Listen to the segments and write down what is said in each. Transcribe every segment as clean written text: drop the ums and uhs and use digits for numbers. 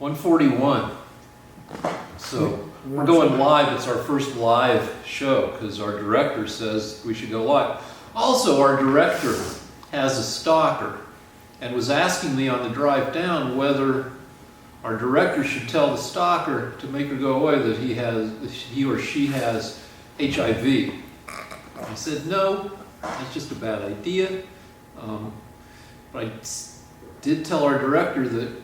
141. So we're going live. It's our first live show because our director says we should go live. Also, our director has a stalker and was asking me on the drive down whether our director should tell the stalker to make her go away that he or she has HIV. I said, no, that's just a bad idea. But I did tell our director that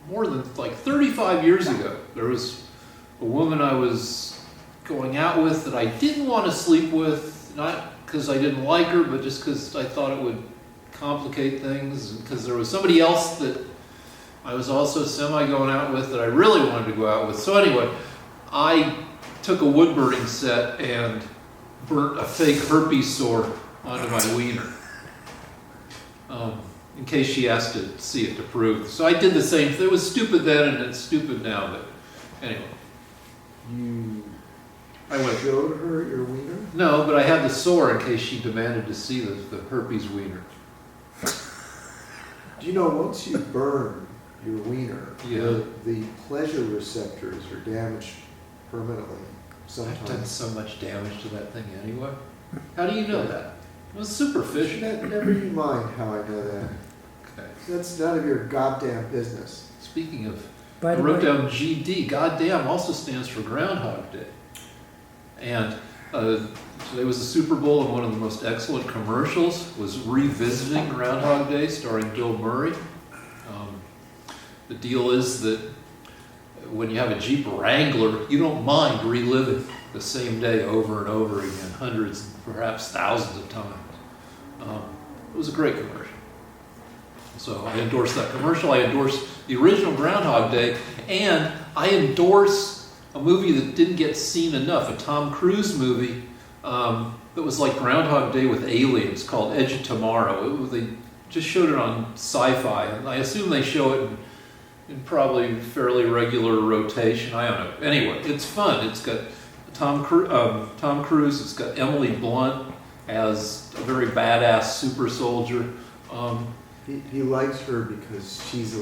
more than like 35 years ago, there was a woman I was going out with that I didn't want to sleep with, not because I didn't like her, but just because I thought it would complicate things, because there was somebody else that I was also semi-going out with that I really wanted to go out with. So anyway, I took a wood burning set and burnt a fake herpes sore onto my wiener. In case she has to see it to prove. So I did the same thing. It was stupid then and it's stupid now, but anyway. I showed her your wiener? No, but I had the sore in case she demanded to see the herpes wiener. Do you know once you burn your wiener, yeah, the pleasure receptors are damaged permanently sometimes? I've done so much damage to that thing anyway. How do you know that? It was superficial. Never you mind how I know that. Okay. That's none of your goddamn business. Speaking of, I wrote down GD. Goddamn also stands for Groundhog Day. And today was the Super Bowl, and one of the most excellent commercials was revisiting Groundhog Day, starring Bill Murray. The deal is that when you have a Jeep Wrangler, you don't mind reliving the same day over and over again, hundreds, perhaps thousands of times. It was a great commercial. So I endorse that commercial. I endorse the original Groundhog Day, and I endorse a movie that didn't get seen enough, a Tom Cruise movie that was like Groundhog Day with aliens called Edge of Tomorrow. They just showed it on Sci-Fi, and I assume they show it in probably fairly regular rotation. I don't know. Anyway, it's fun. It's got Tom Cruise. It's got Emily Blunt as a very badass super soldier. He likes her because she's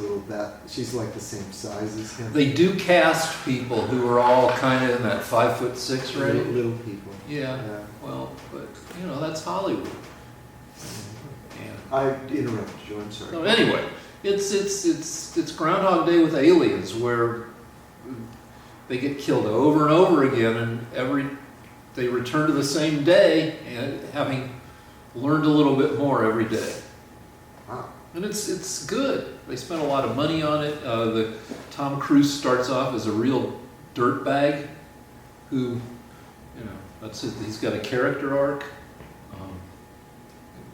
she's like the same size as him. They do cast people who are all kind of in that 5'6" range. Little people. Yeah. Well, but you know that's Hollywood. I interrupted you. I'm sorry. So anyway, it's Groundhog Day with aliens where they get killed over and over again, and they return to the same day and having learned a little bit more every day. Wow. And it's good. They spent a lot of money on it. The Tom Cruise starts off as a real dirtbag who, that's it. He's got a character arc.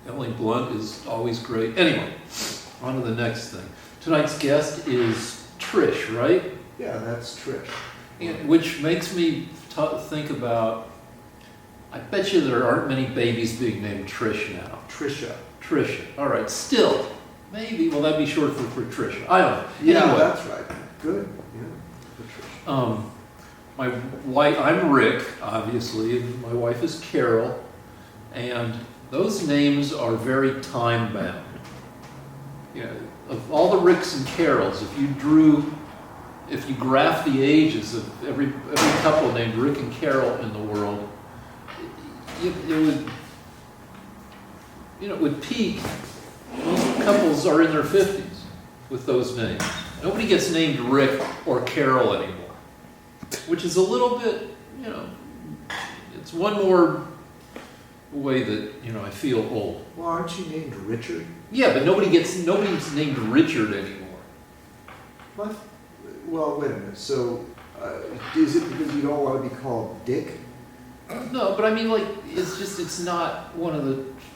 Emily Blunt is always great. Anyway, on to the next thing. Tonight's guest is Trish, right? Yeah, that's Trish. Which makes me think about, I bet you there aren't many babies being named Trish now. Trisha. All right, still, maybe, well, that'd be short for Trisha. I don't know. Yeah, anyway, that's right. Good. Yeah, for Trisha. My wife, I'm Rick, obviously, and my wife is Carol, and those names are very time-bound. Of all the Ricks and Carols, if you graph the ages of every couple named Rick and Carol in the world, it would peak. Most couples are in their 50s with those names. Nobody gets named Rick or Carol anymore, which is a little bit, it's one more way that, I feel old. Well, aren't you named Richard? Yeah, but nobody's named Richard anymore. What? Well, wait a minute. So, is it because you don't want to be called Dick? No, but I mean, it's not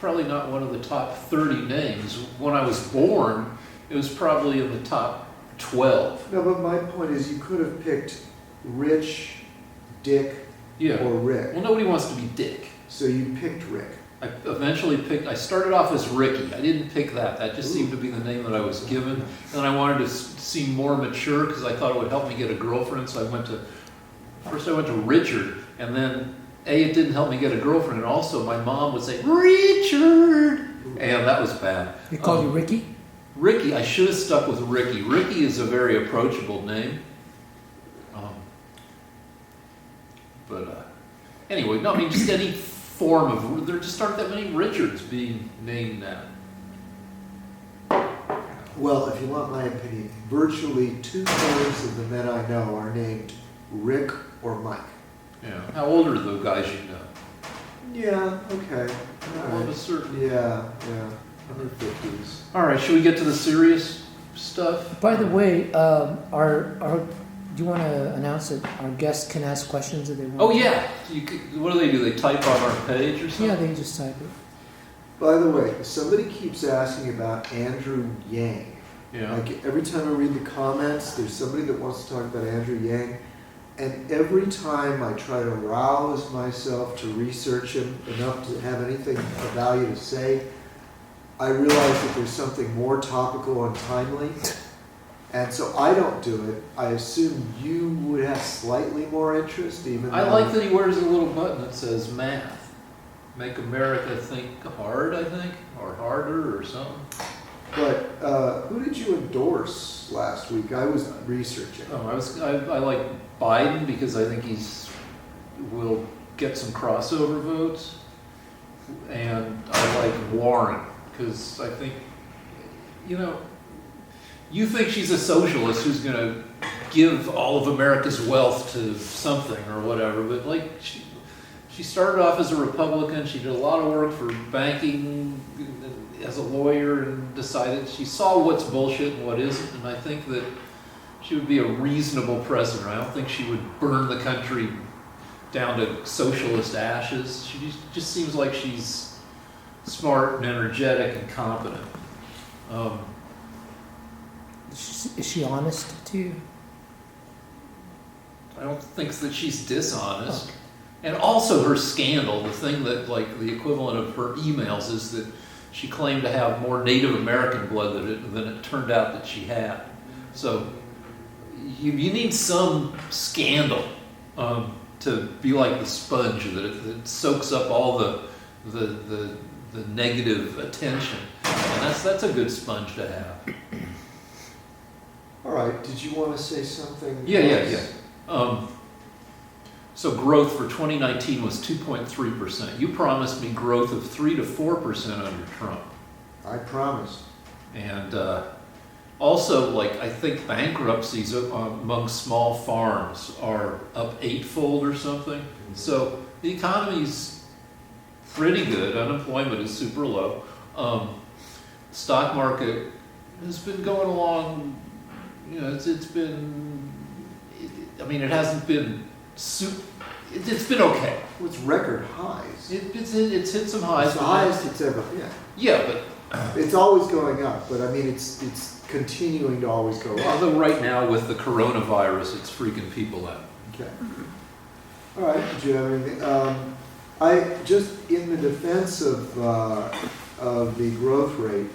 probably not one of the top 30 names. When I was born, it was probably in the top 12. No, but my point is you could have picked Rich, Dick, or Rick. Well, nobody wants to be Dick. So you picked Rick. I started off as Ricky. I didn't pick that. That just seemed to be the name that I was given. And I wanted to seem more mature because I thought it would help me get a girlfriend. So I went to Richard, and then it didn't help me get a girlfriend, and also my mom would say, Richard! And that was bad. They called you Ricky? Ricky, I should have stuck with Ricky. Ricky is a very approachable name. But anyway, no, I mean, just any form of, there just aren't that many Richards being named now. Well, if you want my opinion, virtually 2/3 of the men I know are named Rick or Mike. Yeah. How old are the guys you know? Yeah, okay. All Well, of a right. certain. Yeah, in their 50s. All right, should we get to the serious stuff? By the way, do you want to announce that our guests can ask questions that they want? Oh yeah. What do? They type on our page or something? Yeah, they just type it. By the way, somebody keeps asking about Andrew Yang. Yeah. Like every time I read the comments, there's somebody that wants to talk about Andrew Yang. And every time I try to rouse myself to research him enough to have anything of value to say, I realize that there's something more topical and timely. And so I don't do it. I assume you would have slightly more interest, even though... I like that he wears a little button that says math. Make America think hard, I think, or harder or something. But who did you endorse last week? I was researching. Oh, I like Biden because I think will get some crossover votes. And I like Warren because I think, you think she's a socialist who's going to give all of America's wealth to something or whatever, but like she started off as a Republican. She did a lot of work for banking as a lawyer and decided she saw what's bullshit and what isn't, and I think that she would be a reasonable president. I don't think she would burn the country down to socialist ashes. She just seems like she's smart and energetic and competent. Is she honest to you? I don't think that she's dishonest. And also her scandal, the thing that, like, the equivalent of her emails is that she claimed to have more Native American blood than it turned out that she had. So you need some scandal to be like the sponge that soaks up all the negative attention. And that's a good sponge to have. All right. Did you want to say something? Yeah. So growth for 2019 was 2.3%. You promised me growth of 3 to 4% under Trump. I promised. And also, like, I think bankruptcies among small farms are up 8-fold or something. Mm-hmm. So the economy's pretty good. Unemployment is super low. Stock market has been going along. It's been. It hasn't been. It's been okay. Well, it's record highs. It's hit some highs. It's the highest it's ever been. Yeah, but It's always going up, but I mean, it's continuing to always go up. although right now with the coronavirus, it's freaking people out. Okay. All right. Did you have anything? I just in the defense of the growth rate.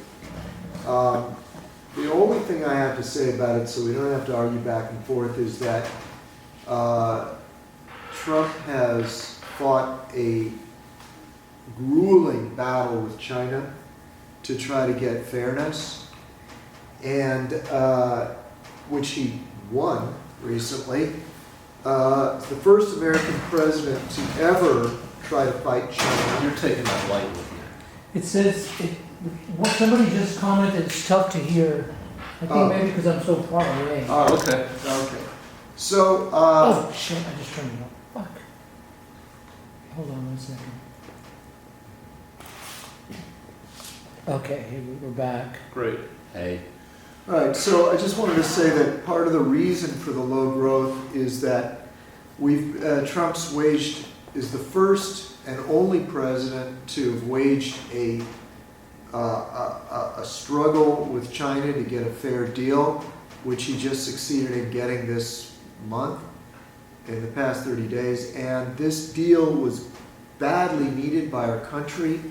The only thing I have to say about it, so we don't have to argue back and forth, is that Trump has fought a grueling battle with China to try to get fairness, and which he won recently. It's the first American president to ever try to fight China. You're taking that lightly here. It says, somebody just commented, it's tough to hear. I think maybe because I'm so far away. Okay. Okay. So, Oh, shit, I just turned it off. Fuck. Hold on 1 second. Okay, here we're back. Great. Hey. all right, so I just wanted to say that part of the reason for the low growth is that Trump's is the first and only president to have waged a struggle with China to get a fair deal, which he just succeeded in getting this month, in the past 30 days. And this deal was badly needed by our country.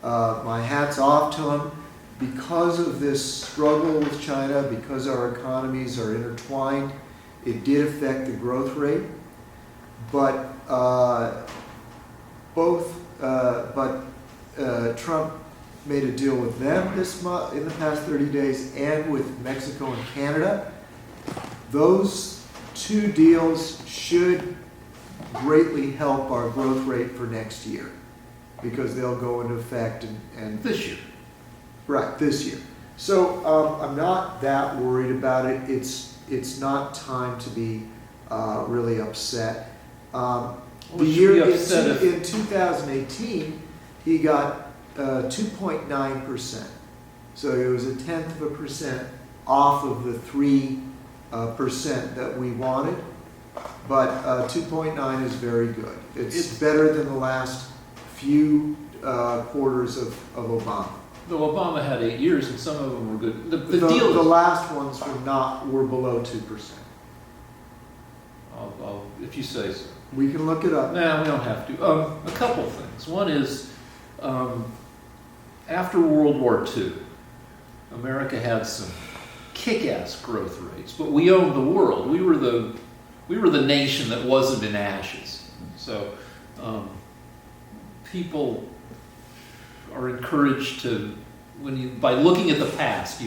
My hat's off to him. Because of this struggle with China, because our economies are intertwined, it did affect the growth rate. But Trump made a deal with them this month, in the past 30 days, and with Mexico and Canada. Those two deals should greatly help our growth rate for next year, because they'll go into effect and This year. right, this year. So I'm not that worried about it. It's not time to be really upset. Well, The we should year be upset if- in 2018, he got 2.9%. So it was 0.1% off of the 3% that we wanted. But 2.9 is very good. It's better than the last few quarters of Obama. Though Obama had 8 years and some of them were good. The deal The is, last ones were below 2%. if you say so. We can look it up. No, we don't have to. A couple things. One is, after World War II, America had some kick-ass growth rates, but we owned the world. We were the nation that wasn't in ashes. So people are encouraged to, by looking at the past,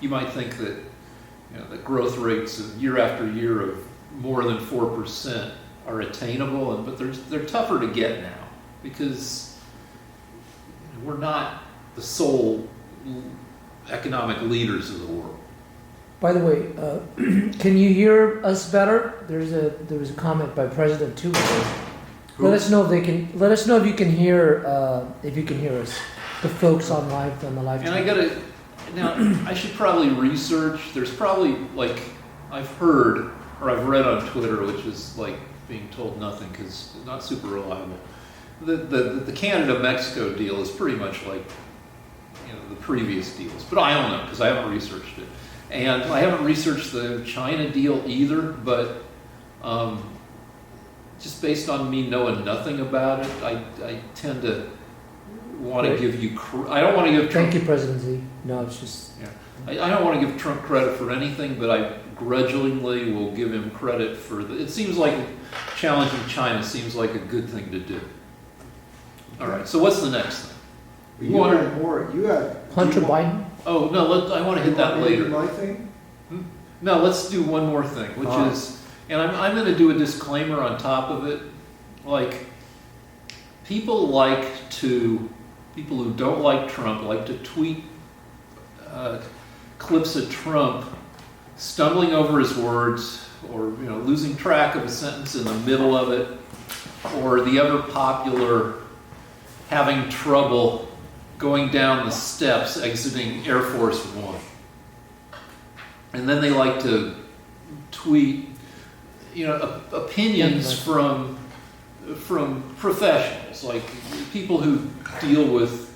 you might think that the growth rates of year after year of more than 4% are attainable, but they're tougher to get now because we're not the sole economic leaders of the world. By the way, can you hear us better? There was a comment by President Tuber. Let us know if you can hear us. The folks on the live And I chat. I should probably research. There's probably, like, I've heard or I've read on Twitter, which is like being told nothing because it's not super reliable. The Canada-Mexico deal is pretty much like the previous deals, but I don't know because I haven't researched it, and I haven't researched the China deal either. But just based on me knowing nothing about it, I tend to want to give you. I don't want to give Trump. Thank you, President Z. No, it's just. Yeah. I don't want to give Trump credit for anything, but I grudgingly will give him credit for it seems like challenging China seems like a good thing to do. All right, so what's the next thing? You had more. You had Hunter do you want- Biden. Oh, no, I want to hit that do you want later. my thing? No, let's do one more thing, which is, and I'm going to do a disclaimer on top of it. Like, people who don't like Trump like to tweet clips of Trump stumbling over his words, or losing track of a sentence in the middle of it, or the ever popular having trouble going down the steps exiting Air Force One. And then they like to tweet opinions from professionals, like people who deal with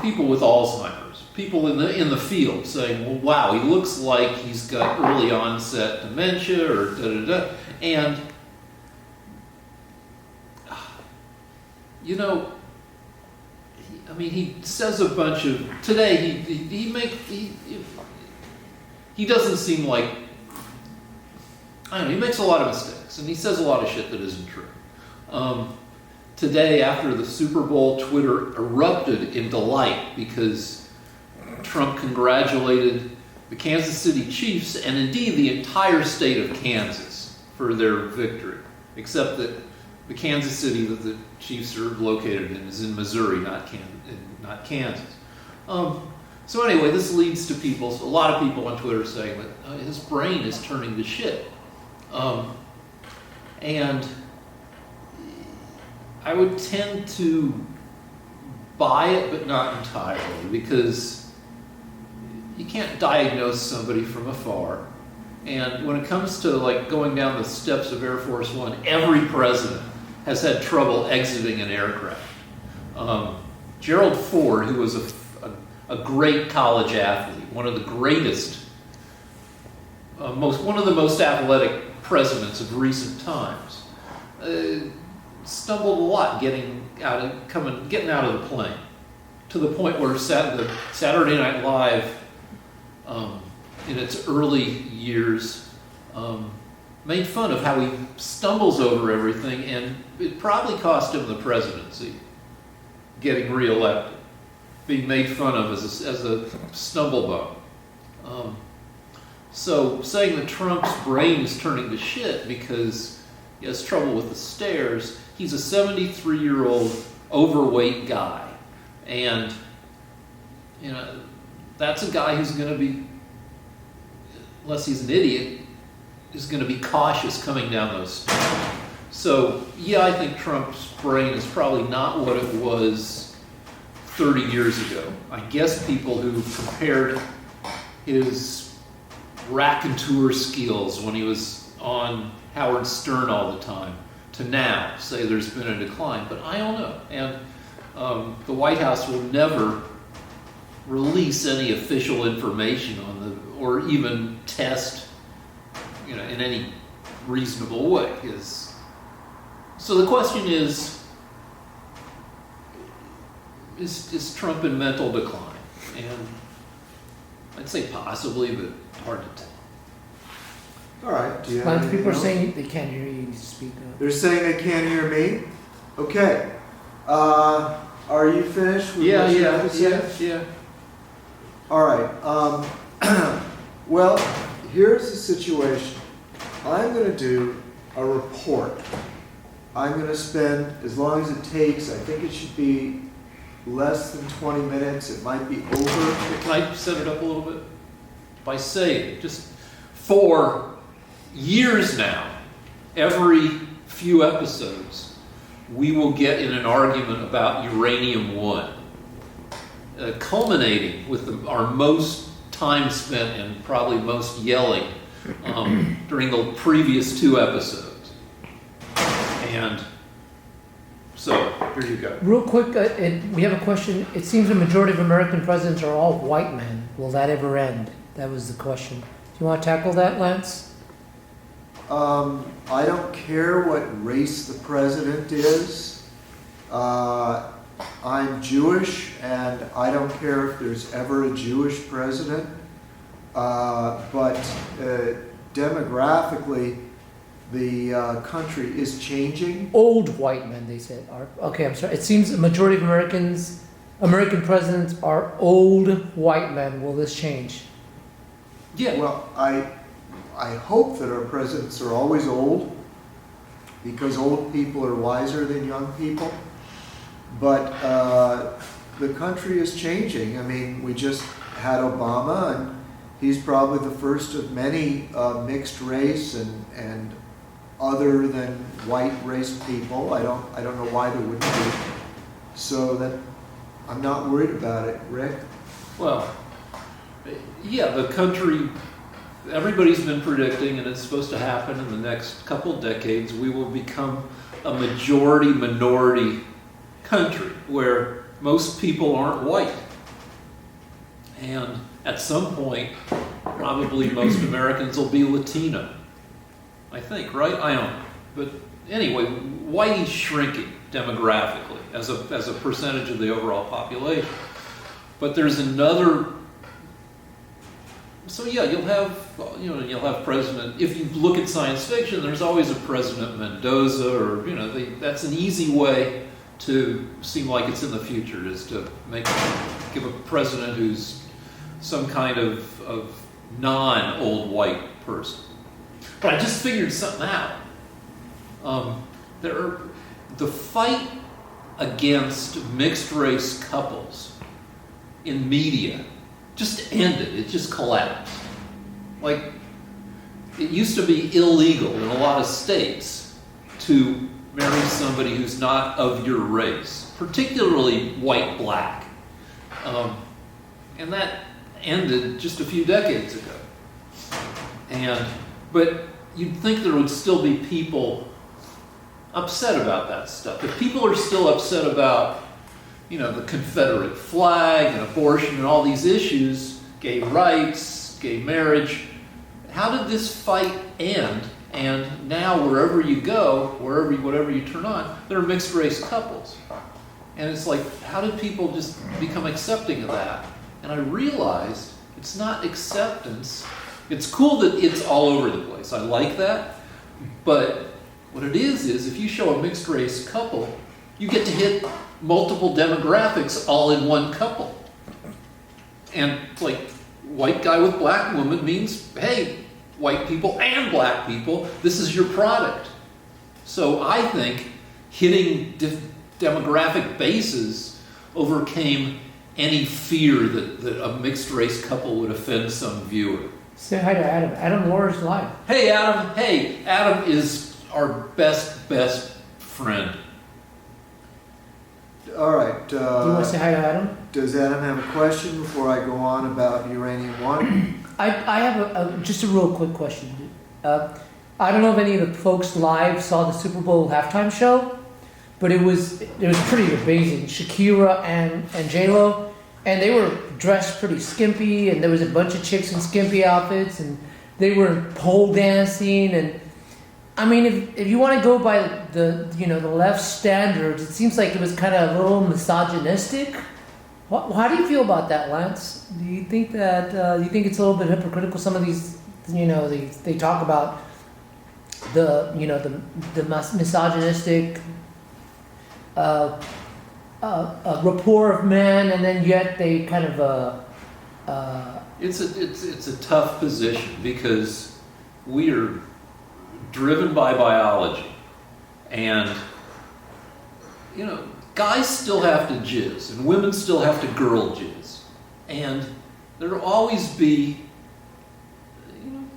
people with Alzheimer's, people in the field, saying, "Well, wow, he looks like he's got early onset dementia," or da da da. And he says a bunch of today. He doesn't seem like, I don't know. He makes a lot of mistakes, and he says a lot of shit that isn't true. Today, after the Super Bowl, Twitter erupted in delight because Trump congratulated the Kansas City Chiefs and indeed the entire state of Kansas for their victory, except that the Kansas City that the Chiefs are located in is in Missouri, not Kansas. So anyway, this leads to a lot of people on Twitter saying that his brain is turning to shit. And I would tend to buy it, but not entirely, because you can't diagnose somebody from afar. And when it comes to like going down the steps of Air Force One, every president has had trouble exiting an aircraft. Gerald Ford, who was a great college athlete, one of the greatest, one of the most athletic presidents of recent times, stumbled a lot getting out of the plane, to the point where the Saturday Night Live, in its early years, made fun of how he stumbles over everything, and it probably cost him the presidency, getting reelected. being made fun of as a stumblebug. So saying that Trump's brain is turning to shit because he has trouble with the stairs, he's a 73-year-old overweight guy. And, you know, that's a guy who's going to be, unless he's an idiot, is going to be cautious coming down those stairs. So, yeah, I think Trump's brain is probably not what it was 30 years ago. I guess people who compared his raconteur skills when he was on Howard Stern all the time to now say there's been a decline, but I don't know. And the White House will never release any official information on or even test, in any reasonable way. So the question is Trump in mental decline? And I'd say possibly, but hard to tell. All right. Do you have A lot of anything people are else? saying they can't hear you. You need to speak up. They're saying they can't hear me? Okay. Are you finished with what you have to say? Yeah. All right. Well, here's the situation. I'm going to do a report. I'm going to spend, as long as it takes, I think it should be less than 20 minutes. It might be over. Can I set it up a little bit? By saying, just for years now, every few episodes, we will get in an argument about Uranium-1, culminating with our most time spent and probably most yelling during the previous 2 episodes. And so, here you go. Real quick, we have a question. It seems the majority of American presidents are all white men. Will that ever end? That was the question. Do you want to tackle that, Lance? I don't care what race the president is. I'm Jewish, and I don't care if there's ever a Jewish president. But demographically, the country is changing. Old white men, they said. Okay, I'm sorry. It seems the majority of American presidents are old white men. Will this change? Yeah. Well, I hope that our presidents are always old, because old people are wiser than young people. But the country is changing. I mean, we just had Obama, and he's probably the first of many mixed race and other than white race people. I don't know why there wouldn't be. So that I'm not worried about it, Rick. Well, yeah, the country, everybody's been predicting, and it's supposed to happen in the next couple decades, we will become a majority-minority country where most people aren't white. And at some point, probably most Americans will be Latino. I think, right? I don't know. But anyway, white is shrinking demographically as a percentage of the overall population. But there's another. So yeah, you'll have President. If you look at science fiction, there's always a President Mendoza, or that's an easy way to seem like it's in the future, is to give a president who's some kind of non-old white person. But I just figured something out. The fight against mixed race couples in media just ended. It just collapsed. Like, it used to be illegal in a lot of states to marry somebody who's not of your race, particularly white-black. And that ended just a few decades ago. But you'd think there would still be people upset about that stuff. If people are still upset about, the Confederate flag and abortion and all these issues, gay rights, gay marriage, how did this fight end? And now wherever you go, whatever you turn on, there are mixed race couples. And it's like, how did people just become accepting of that? And I realized it's not acceptance. It's cool that it's all over the place. I like that. But what it is if you show a mixed race couple you get to hit multiple demographics all in one couple. And like white guy with black woman means, hey, white people and black people, this is your product. So I think hitting demographic bases overcame any fear that a mixed race couple would offend some viewer. Say hi to Adam. Adam Moore's live. Hey, Adam. Hey, Adam is our best friend. All right. Do you want to say hi to Adam? Does Adam have a question before I go on about Uranium 1? I have just a real quick question. I don't know if any of the folks live saw the Super Bowl halftime show, but it was pretty amazing. Shakira and J-Lo, and they were dressed pretty skimpy, and there was a bunch of chicks in skimpy outfits, and they were pole dancing. And I mean, if you want to go by the left standards, it seems like it was kind of a little misogynistic. How do you feel about that, Lance? Do you think that you think it's a little bit hypocritical? Some of these, they talk about the misogynistic rapport of men, and then yet they kind of It's a tough position because we are driven by biology, and guys still have to jizz, and women still have to girl jizz, and there'll always be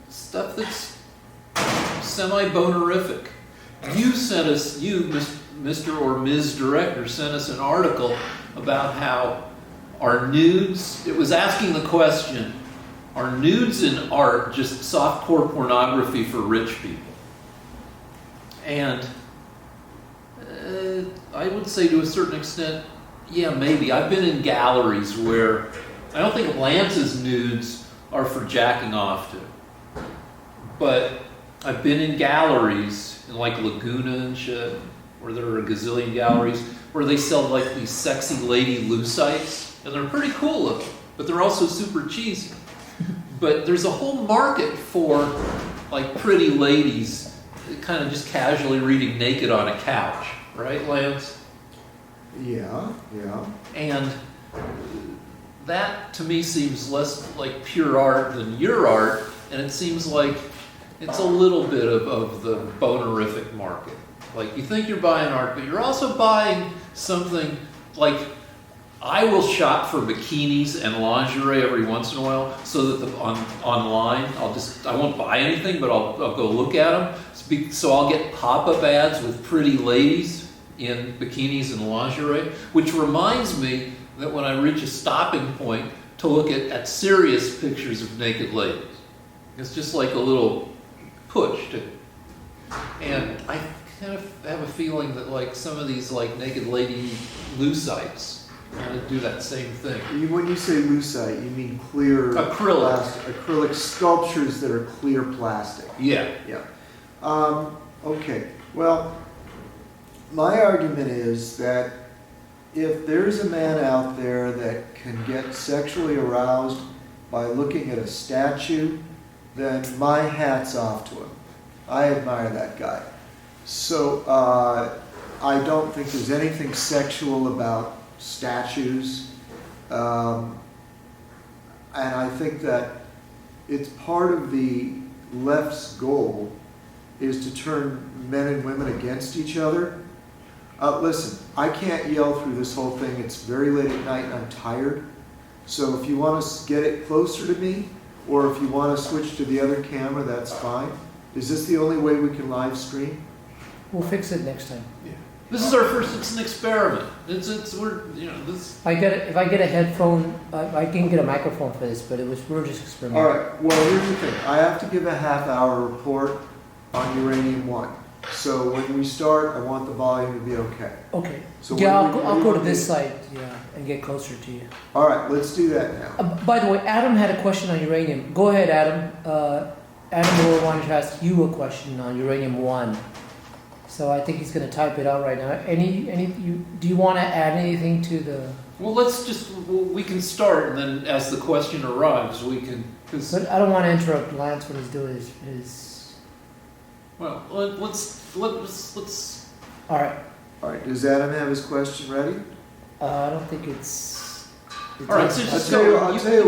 stuff that's semi-bonerific. You sent us, Mr. or Ms. Director, sent us an article about how are nudes, it was asking the question, are nudes in art just softcore pornography for rich people? And I would say to a certain extent, yeah, maybe. I've been in galleries where I don't think Lance's nudes are for jacking off to. But I've been in galleries in like Laguna and shit, where there are a gazillion galleries, where they sell like these sexy lady lucite's, and they're pretty cool looking, but they're also super cheesy. But there's a whole market for like pretty ladies kind of just casually reading naked on a couch, right, Lance? Yeah. And that to me seems less like pure art than your art, and it seems like it's a little bit of the bonerific market. Like you think you're buying art, but you're also buying something like I will shop for bikinis and lingerie every once in a while, so that online I won't buy anything, but I'll go look at them. So I'll get pop-up ads with pretty ladies in bikinis and lingerie, which reminds me that when I reach a stopping point to look at serious pictures of naked ladies, it's just like a little push to. And I kind of have a feeling that like some of these like naked lady lucite's do that same thing. When you say lucite, you mean clear acrylic. Acrylic sculptures that are clear plastic. Yeah. Okay. Well, my argument is that if there's a man out there that can get sexually aroused by looking at a statue, then my hat's off to him. I admire that guy. So I don't think there's anything sexual about statues. And I think that it's part of the left's goal is to turn men and women against each other. Listen, I can't yell through this whole thing. It's very late at night and I'm tired. So if you want to get it closer to me, or if you want to switch to the other camera, that's fine. Is this the only way we can live stream? We'll fix it next time. Yeah. This is our first. It's an experiment. This. If I get a headphone, I can get a microphone for this, but we're just experimenting. All right. Well, here's the thing. I have to give a half-hour report on Uranium 1. So when we start, I want the volume to be okay. Okay. So yeah, I'll go to this side, and get closer to you. All right. Let's do that now. By the way, Adam had a question on uranium. Go ahead, Adam. Adam Moore wanted to ask you a question on Uranium 1. So I think he's going to type it out right now. Do you want to add anything to the? Well, we can start, and then as the question arrives, we can. But I don't want to interrupt Lance when he's doing his. Well, let's. All right. All right, does Adam have his question ready? I don't think it's. All right, so I'll just tell you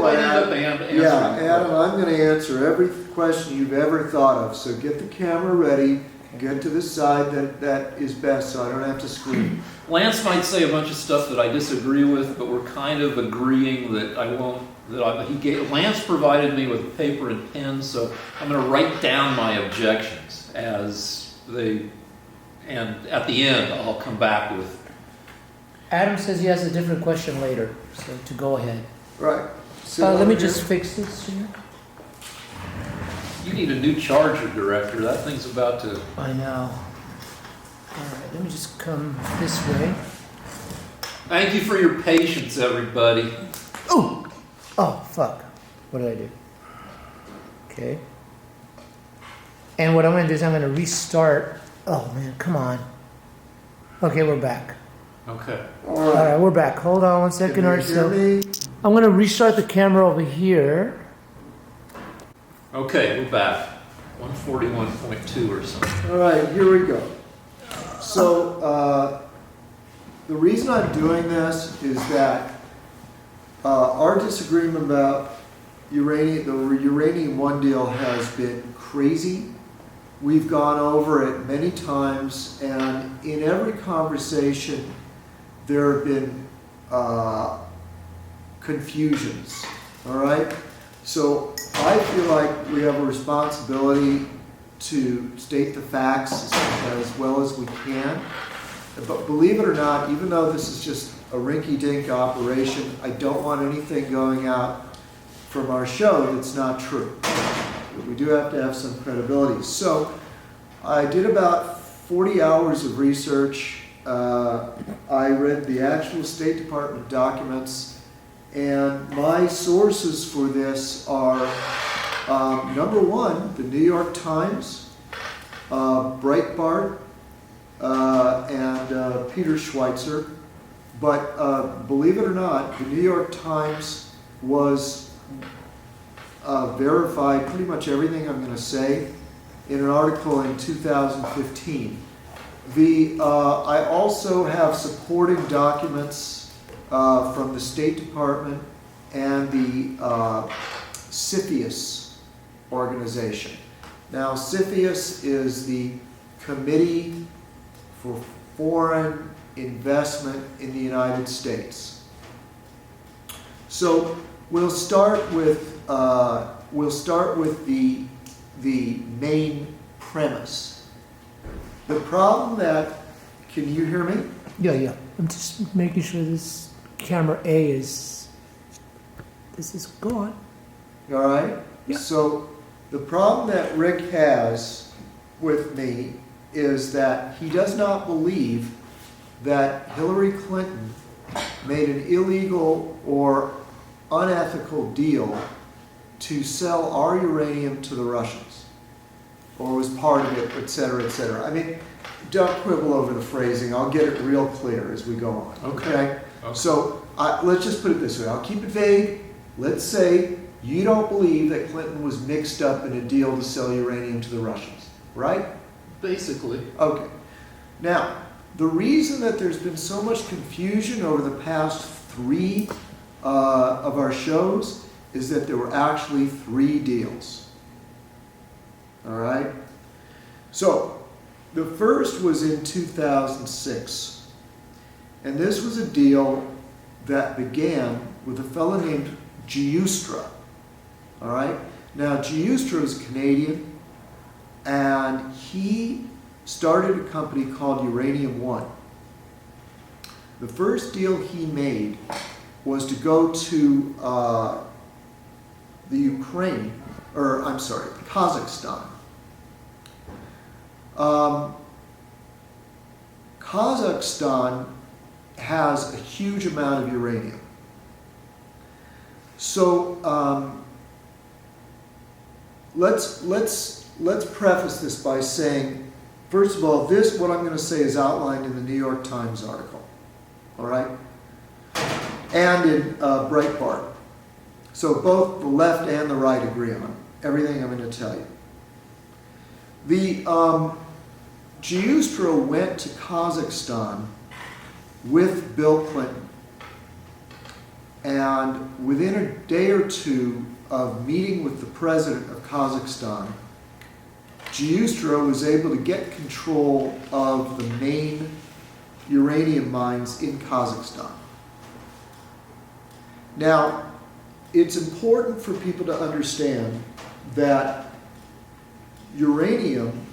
what, might end up Adam. answering Yeah, the Adam, I'm gonna answer every question you've ever thought of, so get the camera ready, get to the side that is best, so I don't have to scream. Lance might say a bunch of stuff that I disagree with, but we're kind of agreeing that I won't. Lance provided me with paper and pen, so I'm going to write down my objections as they, and at the end I'll come back with. Adam says he has a different question later, so to go ahead. Right. So Let me over just here. fix this here. You need a new charger, Director. That thing's about to. I know. All right, let me just come this way. Thank you for your patience, everybody. Oh! Oh, fuck. What did I do? Okay. And what I'm going to do is I'm going to restart. Oh, man, come on. Okay, we're back. Okay. All All right. right, we're back. Hold on one second. Can All you right, hear so me? I'm going to restart the camera over here. Okay, we're back. 141.2 or something. All right, here we go. So, the reason I'm doing this is that our disagreement about uranium, the Uranium One deal has been crazy. We've gone over it many times, and in every conversation, there have been confusions. All right? So I feel like we have a responsibility to state the facts as well as we can. But believe it or not, even though this is just a rinky-dink operation, I don't want anything going out from our show that's not true. We do have to have some credibility. So I did about 40 hours of research. I read the actual State Department documents, and my sources for this are number one, the New York Times, Breitbart, and Peter Schweitzer. But believe it or not, the New York Times was verified pretty much everything I'm going to say in an article in 2015. I also have supporting documents from the State Department and the CFIUS organization. Now, CFIUS is the Committee for Foreign Investment in the United States. So we'll start with the main premise. The problem that, can you hear me? Yeah. I'm just making sure this camera A is. This is gone. All right? Yeah. So the problem that Rick has with me is that he does not believe that Hillary Clinton made an illegal or unethical deal to sell our uranium to the Russians, or was part of it, et cetera, et cetera. I mean, don't quibble over the phrasing. I'll get it real clear as we go on. Okay. So let's just put it this way. I'll keep it vague. Let's say you don't believe that Clinton was mixed up in a deal to sell uranium to the Russians, right? Basically. Okay. Now, the reason that there's been so much confusion over the past three of our shows is that there were actually 3 deals. All right? So, the first was in 2006. And this was a deal that began with a fellow named Giustra. All right? Now, Giustra is Canadian, and he started a company called Uranium One. The first deal he made was to go to the Ukraine, or I'm sorry, Kazakhstan. Kazakhstan has a huge amount of uranium. So let's preface this by saying, first of all, what I'm going to say is outlined in the New York Times article, all right, and in Breitbart. So both the left and the right agree on everything I'm going to tell you. Giustra went to Kazakhstan with Bill Clinton, and within a day or two of meeting with the president of Kazakhstan, Giustra was able to get control of the main uranium mines in Kazakhstan. Now, it's important for people to understand that uranium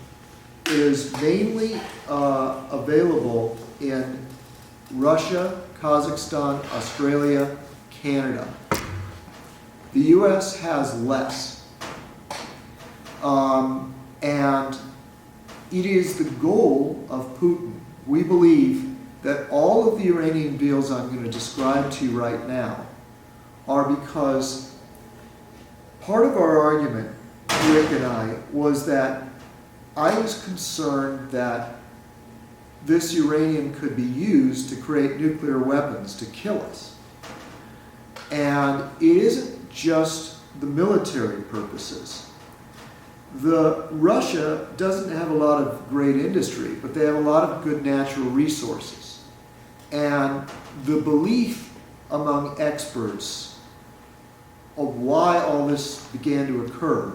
is mainly available in Russia, Kazakhstan, Australia, Canada. The US has less. And it is the goal of Putin. We believe that all of the uranium deals I'm going to describe to you right now are because part of our argument, Rick and I, was that I was concerned that this uranium could be used to create nuclear weapons to kill us. And it isn't just the military purposes. Russia doesn't have a lot of great industry, but they have a lot of good natural resources. And the belief among experts of why all this began to occur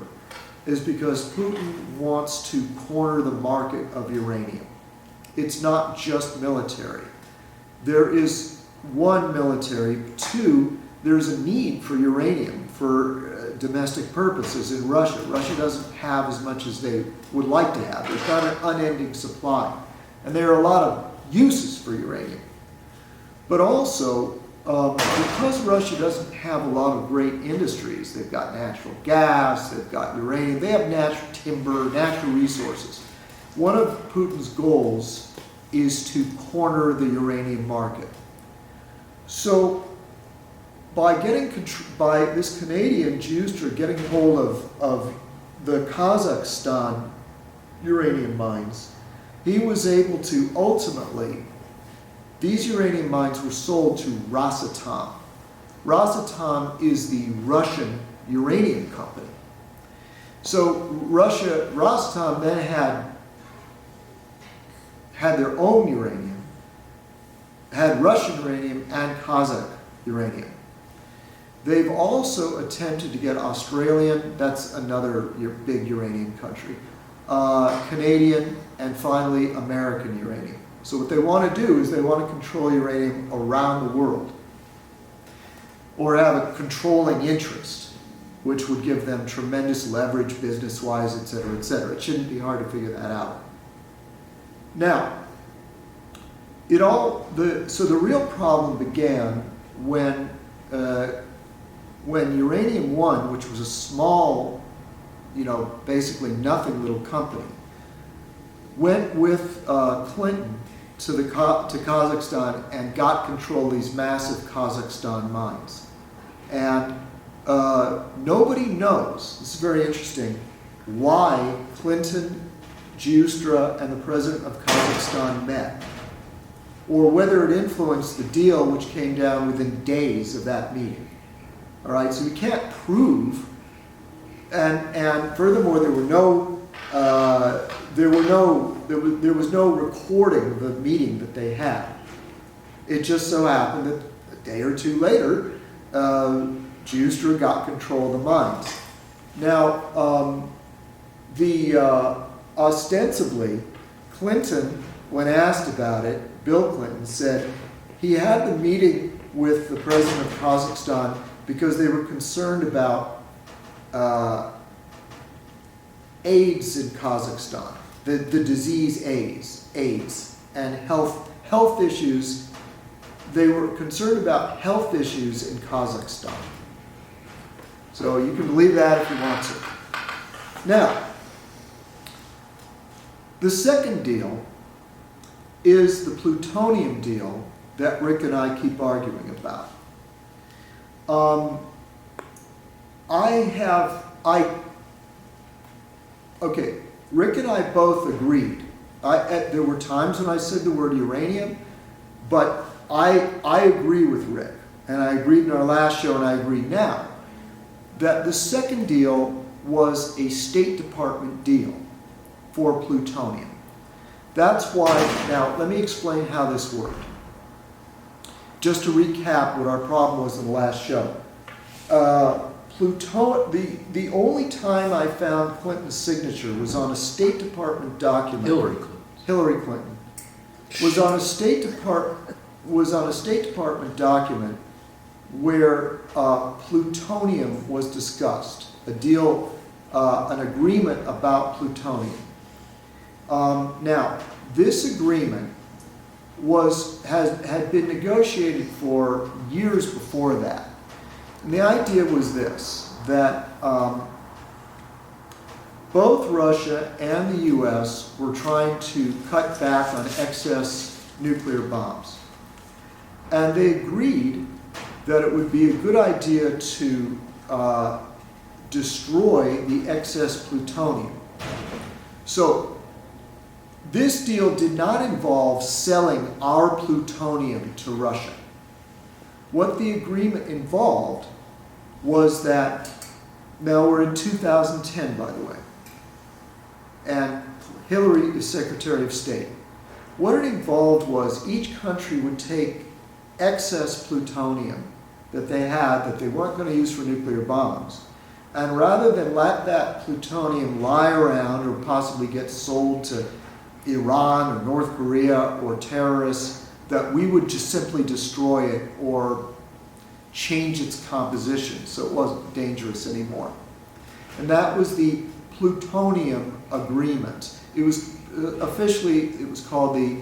is because Putin wants to corner the market of uranium. It's not just military. There is one, military. Two, there's a need for uranium for domestic purposes in Russia. Russia doesn't have as much as they would like to have. There's not an unending supply. And there are a lot of uses for uranium. But also, because Russia doesn't have a lot of great industries, they've got natural gas, they've got uranium, they have natural timber, natural resources. One of Putin's goals is to corner the uranium market. So, by this Canadian Giustra getting hold of the Kazakhstan uranium mines, he was able to ultimately, these uranium mines were sold to Rosatom. Rosatom is the Russian uranium company. So Rosatom then had their own uranium, had Russian uranium and Kazakh uranium. They've also attempted to get Australian, that's another big uranium country, Canadian, and finally American uranium. So what they want to do is they want to control uranium around the world, or have a controlling interest, which would give them tremendous leverage business-wise, et cetera, et cetera. It shouldn't be hard to figure that out. Now, so the real problem began when Uranium One, which was a small, basically nothing little company, went with Clinton to Kazakhstan and got control of these massive Kazakhstan mines. And nobody knows, this is very interesting, why Clinton, Giustra, and the president of Kazakhstan met, or whether it influenced the deal, which came down within days of that meeting. All right, so we can't prove, and furthermore, there was no recording of the meeting that they had. It just so happened that a day or two later, Giustra got control of the mines. Now, ostensibly, Clinton, when asked about it, Bill Clinton said he had the meeting with the president of Kazakhstan because they were concerned about AIDS in Kazakhstan, the disease AIDS, and health issues. They were concerned about health issues in Kazakhstan. So you can believe that if you want to. Now, the second deal is the plutonium deal that Rick and I keep arguing about. Rick and I both agreed. There were times when I said the word uranium, but I agree with Rick, and I agreed in our last show, and I agree now, that the second deal was a State Department deal for plutonium. That's why, now let me explain how this worked. Just to recap what our problem was in the last show. The only time I found Clinton's signature was on a State Department document. Hillary Clinton was on a State Department document where plutonium was discussed, an agreement about plutonium. Now, this agreement had been negotiated for years before that. And the idea was this, that both Russia and the US were trying to cut back on excess nuclear bombs. And they agreed that it would be a good idea to destroy the excess plutonium. So this deal did not involve selling our plutonium to Russia. What the agreement involved was that, now we're in 2010, by the way, and Hillary is Secretary of State. What it involved was each country would take excess plutonium that they had that they weren't going to use for nuclear bombs, and rather than let that plutonium lie around or possibly get sold to Iran or North Korea or terrorists, that we would just simply destroy it or change its composition so it wasn't dangerous anymore. And that was the plutonium agreement. It was officially, it was called the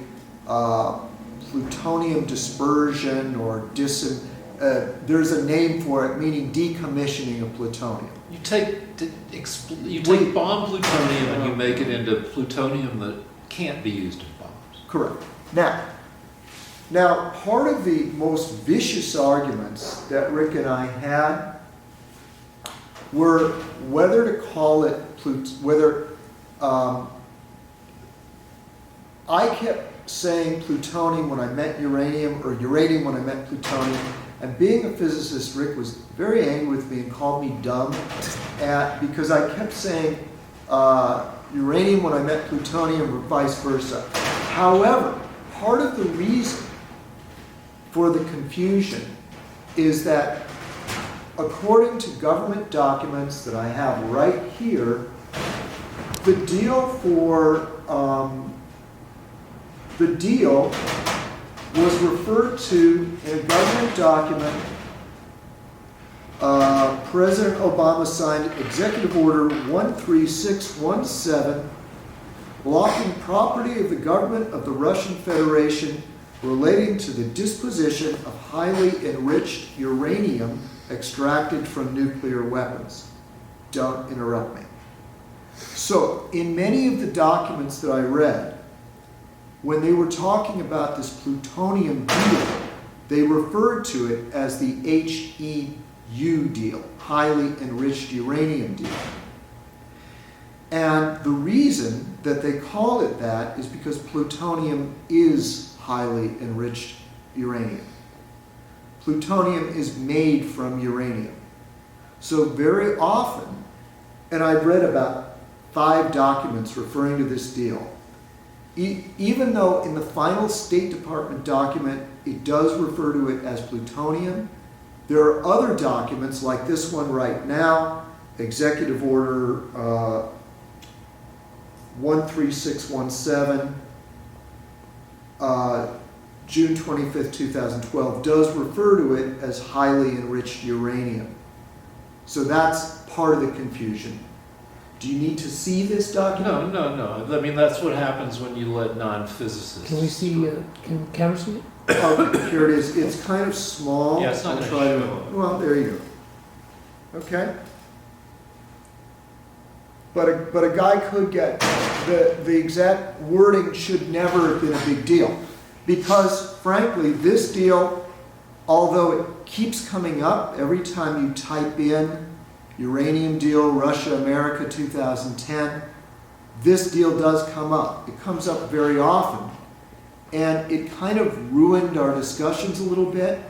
plutonium dispersion or there's a name for it, meaning decommissioning of plutonium. You take bomb plutonium and you make it into plutonium that can't be used in bombs. Correct. Now, part of the most vicious arguments that Rick and I had were whether to call it I kept saying plutonium when I meant uranium, or uranium when I meant plutonium. And being a physicist, Rick was very angry with me and called me dumb because I kept saying uranium when I meant plutonium or vice versa. However, part of the reason for the confusion is that according to government documents that I have right here, the deal was referred to in a government document. President Obama signed Executive Order 13617, blocking property of the government of the Russian Federation relating to the disposition of highly enriched uranium extracted from nuclear weapons. Don't interrupt me. So, in many of the documents that I read, when they were talking about this plutonium deal, they referred to it as the HEU deal, highly enriched uranium deal. And the reason that they call it that is because plutonium is highly enriched uranium. Plutonium is made from uranium. So very often, and I've read about 5 documents referring to this deal, even though in the final State Department document it does refer to it as plutonium, there are other documents like this one right now, Executive Order 13617, June 25th, 2012, does refer to it as highly enriched uranium. So that's part of the confusion. Do you need to see this document? No. I mean, that's what happens when you let non-physicists. Can we see, can camera see it? Oh, here it is. It's kind of small. Yeah, it's not I'll going to try show. Well, there you go. Okay. But a guy could get the exact wording should never have been a big deal. Because, frankly, this deal, although it keeps coming up every time you type in uranium deal, Russia, America, 2010, this deal does come up. It comes up very often. And it kind of ruined our discussions a little bit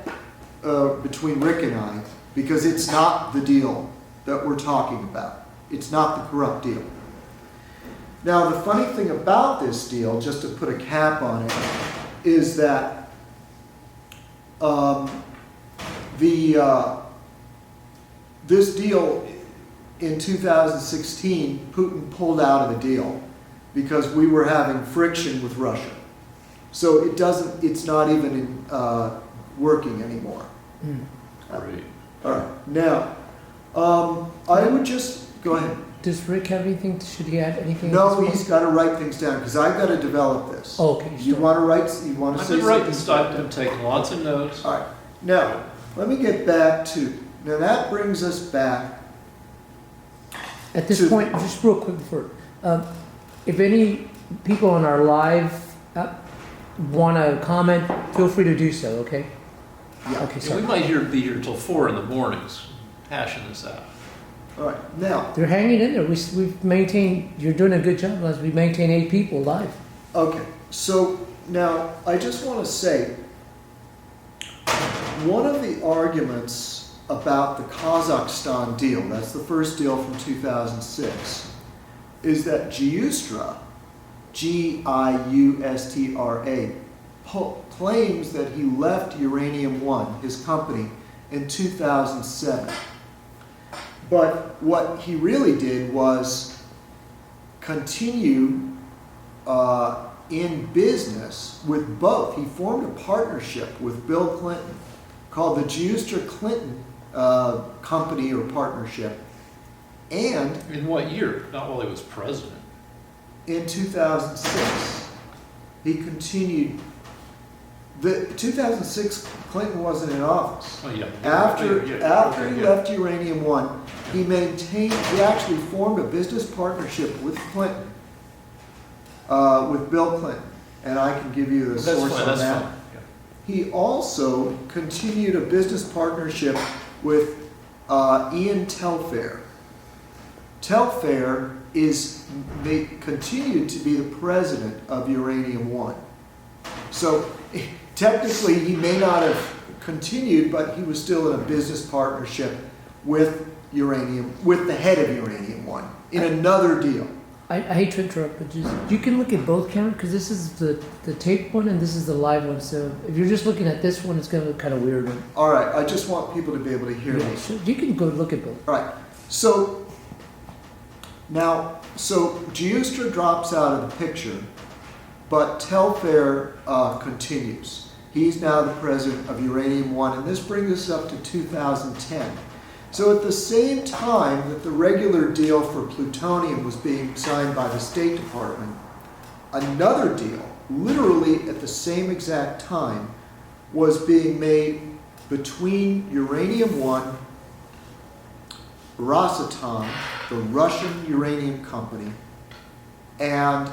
between Rick and I, because it's not the deal that we're talking about. It's not the corrupt deal. Now, the funny thing about this deal, just to put a cap on it, is that this deal in 2016, Putin pulled out of the deal because we were having friction with Russia. So it's not even working anymore. Great. All right. Now, I would just go ahead. Does Rick have anything? Should he add anything? No, at this he's point? got to write things down because I've got to develop this. Oh, okay. You sure. want to write? You want to I've say been writing something? stuff, I'm taking lots of notes. All right. Now, let me get back to. Now that brings us back. At this to- point, just real quick before, if any people on our live want to comment, feel free to do so. Okay. Yeah. Okay. And we Sorry. might be here till 4 in the mornings, hashing this out. All right. Now, They're hanging in there. We've maintained. You're doing a good job, Les. We maintain 8 people live. okay. So now I just want to say one of the arguments about the Kazakhstan deal, that's the first deal from 2006, is that Giustra, Giustra, claims that he left Uranium One, his company, in 2007. But what he really did was continue in business with both. He formed a partnership with Bill Clinton called the Giustra Clinton Company or Partnership. And In what year? Not while he was president. in 2006, he continued. The 2006, Clinton wasn't in office. Oh, yeah. After Yeah, after okay, he yeah. left Uranium One, he actually formed a business partnership with Clinton, with Bill Clinton, and I can give you the That's source fine, on that's that. fine. Yeah. He also continued a business partnership with Ian Telfair. Telfair continued to be the president of Uranium One. So technically, he may not have continued, but he was still in a business partnership with the head of Uranium One in another deal. I hate to interrupt, but just you can look at both cameras because this is the tape one and this is the live one. So if you're just looking at this one, it's going to look kind of weird. All right, I just want people to be able to hear Yeah, me. so you can go look at both. All right, so Giustra drops out of the picture, but Telfair continues. He's now the president of Uranium One, and this brings us up to 2010. So at the same time that the regular deal for plutonium was being signed by the State Department, another deal, literally at the same exact time, was being made between Uranium One, Rosatom, the Russian uranium company, and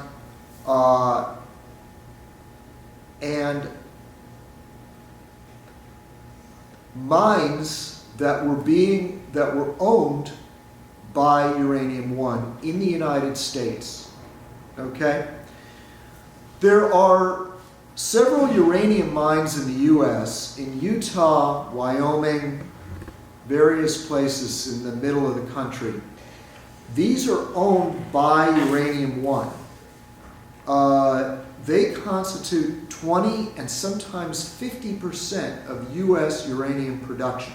mines that were owned by Uranium One in the United States. Okay? There are several uranium mines in the US, in Utah, Wyoming, various places in the middle of the country. These are owned by Uranium One. They constitute 20 and sometimes 50% of US uranium production.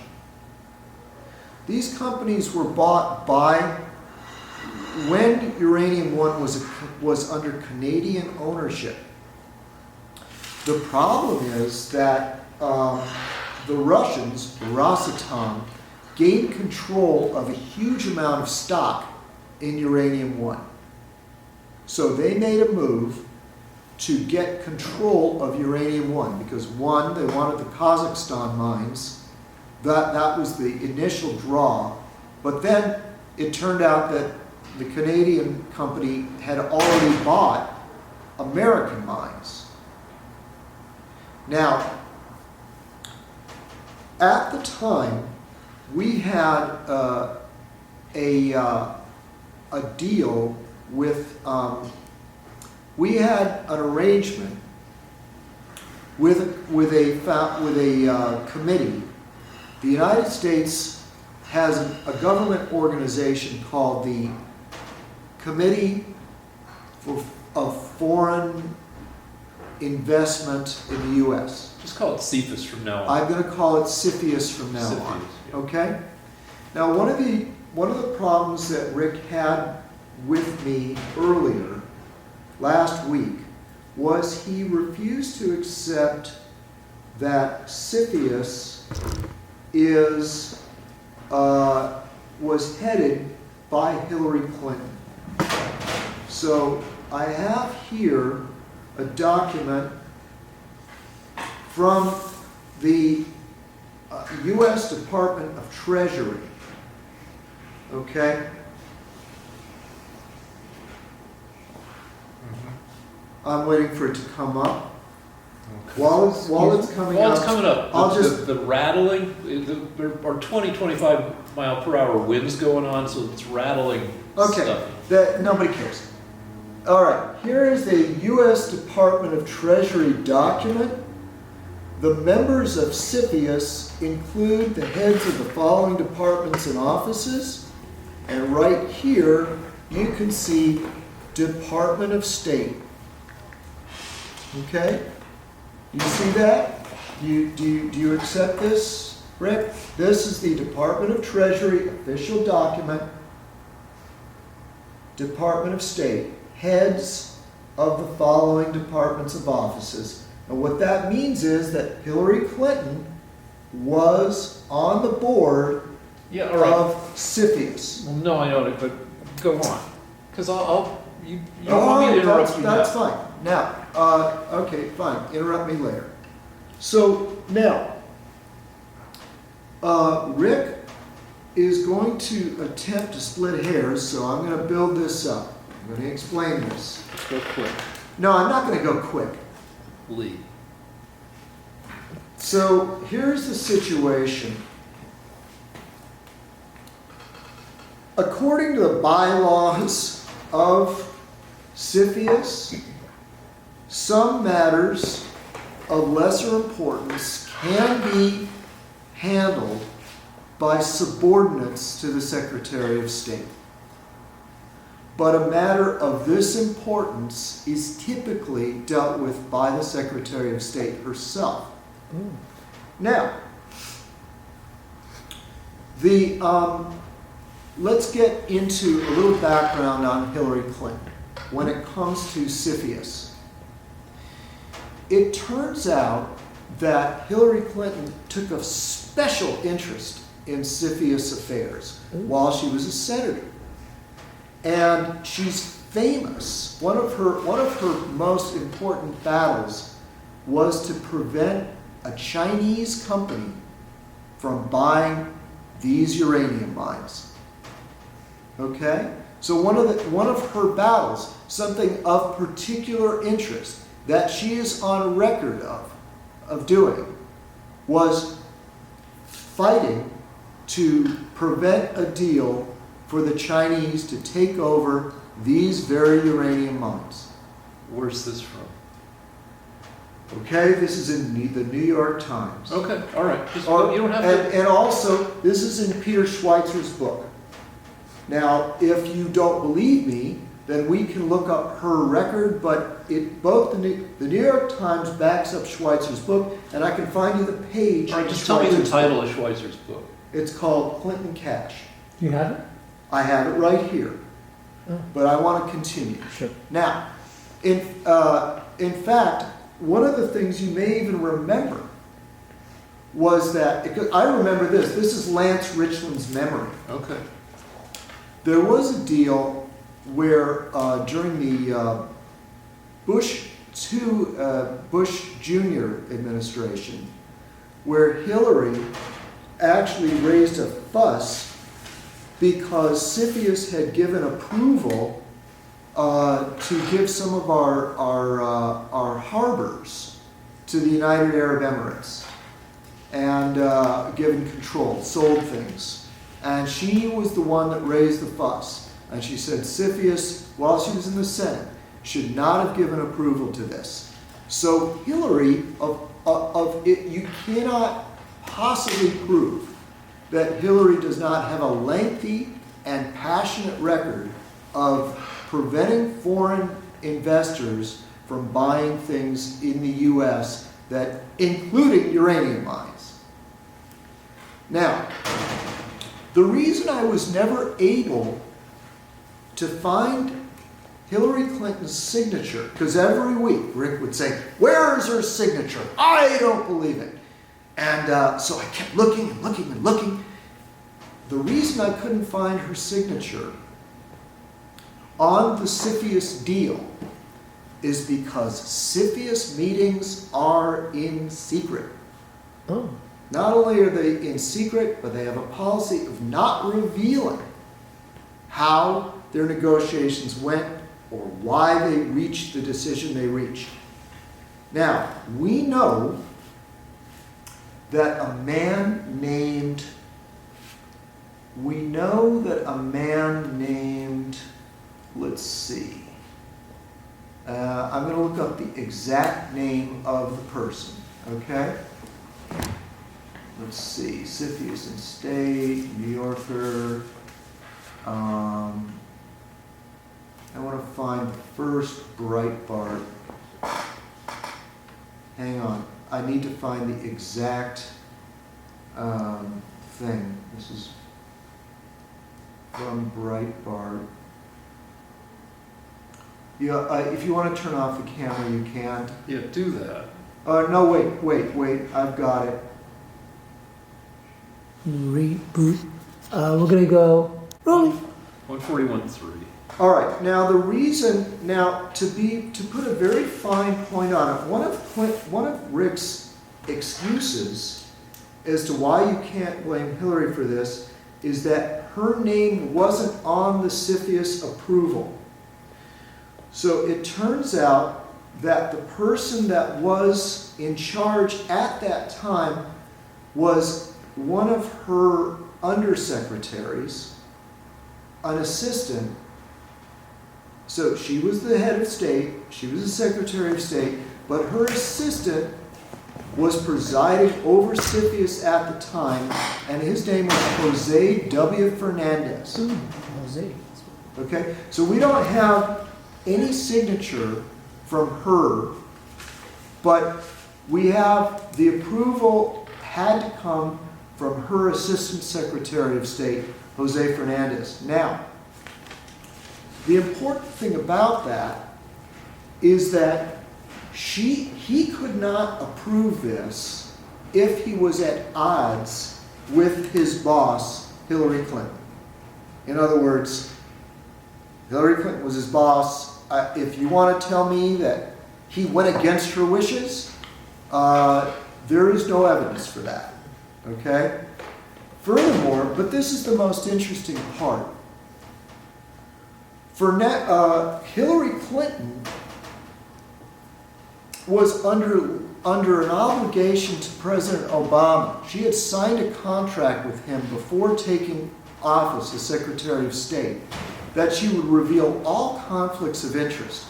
These companies were bought when Uranium One was under Canadian ownership. The problem is that the Russians, Rosatom, gained control of a huge amount of stock in Uranium One. So they made a move to get control of Uranium One because one, they wanted the Kazakhstan mines. That was the initial draw. But then it turned out that the Canadian company had already bought American mines. Now, at the time, we had a deal with, we had an arrangement with a committee. The United States has a government organization called the Committee of foreign investment in the U.S. Just call it Cephas from now on. I'm going to call it CFIUS from now on. CFIUS, yeah. Okay? Now, one of the problems that Rick had with me earlier, last week, was he refused to accept that CFIUS was headed by Hillary Clinton. So I have here a document from the U.S. Department of Treasury. Okay? I'm waiting for it to come up. Okay. While it's coming While up, it's coming up, I'll the, just- the rattling, there are 20, 25 mile per hour winds going on, so it's rattling Okay, stuff. that nobody cares. All right, here is the U.S. Department of Treasury document. The members of CFIUS include the heads of the following departments and offices. And right here, you can see Department of State. Okay? You see that? Do you accept this, Rick? This is the Department of Treasury official document. Department of State, heads of the following departments of offices. And what that means is that Hillary Clinton was on the board Yeah, all right. of CFIUS. Well, no, I know it, but go on. Because you don't All want me right, to interrupt you that's now. fine. Now, okay, fine. Interrupt me later. So now, Rick is going to attempt to split hairs, so I'm going to build this up. I'm going to explain this. Let's go quick. No, I'm not going to go quick. Lee. So here's the situation. According to the bylaws of CFIUS, some matters of lesser importance can be handled by subordinates to the Secretary of State. But a matter of this importance is typically dealt with by the Secretary of State herself. Now, let's get into a little background on Hillary Clinton when it comes to CFIUS. It turns out that Hillary Clinton took a special interest in CFIUS affairs while she was a senator. And she's famous. One of her most important battles was to prevent a Chinese company from buying these uranium mines. Okay? So one of her battles, something of particular interest that she is on record of doing, was fighting to prevent a deal for the Chinese to take over these very uranium mines. Where's this from? Okay, this is in the New York Times. Okay, all right. Just, Or- you don't have to. and also, this is in Peter Schweitzer's book. Now, if you don't believe me, then we can look up her record, but the New York Times backs up Schweitzer's book, and I can find you the page. All right, in just tell me the Schweitzer's title book. of Schweitzer's book. It's called Clinton Cash. Do you have it? I have it right here, Oh, but I want to continue. sure. Now, in fact, one of the things you may even remember was that, I remember this. This is Lance Richland's memory. Okay. There was a deal where during the Bush Jr. administration, where Hillary actually raised a fuss because CFIUS had given approval to give some of our harbors to the United Arab Emirates, and given control, sold things. And she was the one that raised the fuss. And she said CFIUS, while she was in the Senate, should not have given approval to this. So Hillary, you cannot possibly prove that Hillary does not have a lengthy and passionate record of preventing foreign investors from buying things in the U.S. that, including uranium mines. Now, the reason I was never able to find Hillary Clinton's signature, because every week Rick would say, "Where is her signature? I don't believe it." And so I kept looking and looking and looking. The reason I couldn't find her signature on the CFIUS deal is because CFIUS meetings are in secret. Oh. Not only are they in secret, but they have a policy of not revealing how their negotiations went or why they reached the decision they reached. Now, we know that a man named, let's see, I'm going to look up the exact name of the person, okay? Let's see, CFIUS and State, New Yorker. I want to find the first Breitbart. Hang on, I need to find the exact thing. This is from Breitbart. Yeah, if you want to turn off the camera, you can. Yeah, do that. No, wait, I've got it. Reboot. We're gonna go rolling. 141.3. All right. Now the reason, to put a very fine point on it, one of Rick's excuses as to why you can't blame Hillary for this is that her name wasn't on the CFIUS approval. So it turns out that the person that was in charge at that time was one of her undersecretaries, an assistant. So she was the head of state, she was the Secretary of State, but her assistant was presiding over CFIUS at the time, and his name was Jose W. Fernandez. Jose. Okay, so we don't have any signature from her, but we have the approval had to come from her Assistant Secretary of State, Jose Fernandez. Now, the important thing about that is that he could not approve this if he was at odds with his boss, Hillary Clinton. In other words, Hillary Clinton was his boss. If you want to tell me that he went against her wishes, there is no evidence for that. Okay? Furthermore, but this is the most interesting part. Hillary Clinton was under an obligation to President Obama. She had signed a contract with him before taking office as Secretary of State that she would reveal all conflicts of interest.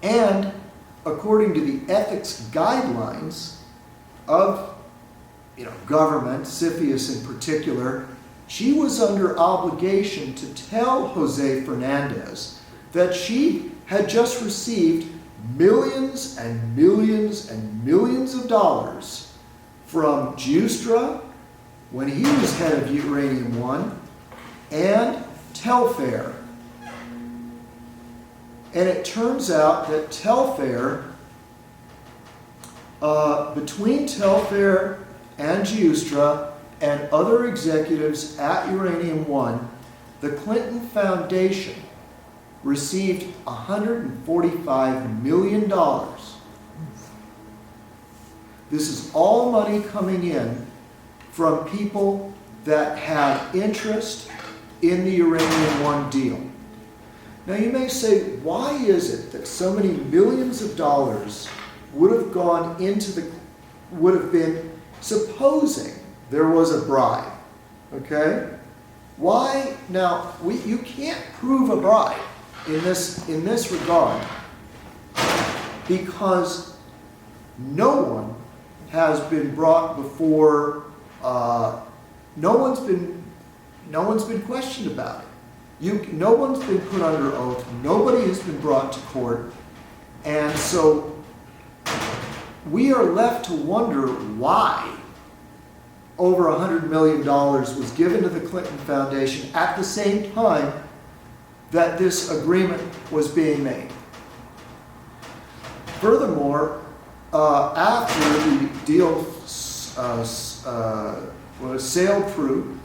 And according to the ethics guidelines of government, CFIUS in particular, she was under obligation to tell Jose Fernandez that she had just received millions and millions and millions of dollars from Giustra when he was head of Uranium One and Telfair. And it turns out that Telfair, between Telfair and Giustra and other executives at Uranium One, the Clinton Foundation received $145 million. This is all money coming in from people that had interest in the Uranium One deal. Now you may say, why is it that so many millions of dollars would have been, supposing there was a bribe, okay? Why? Now, you can't prove a bribe in this regard because no one has been brought before, no one's been questioned about it. No one's been put under oath. Nobody has been brought to court. And so we are left to wonder why over $100 million was given to the Clinton Foundation at the same time that this agreement was being made. Furthermore, after the deal was sailed through,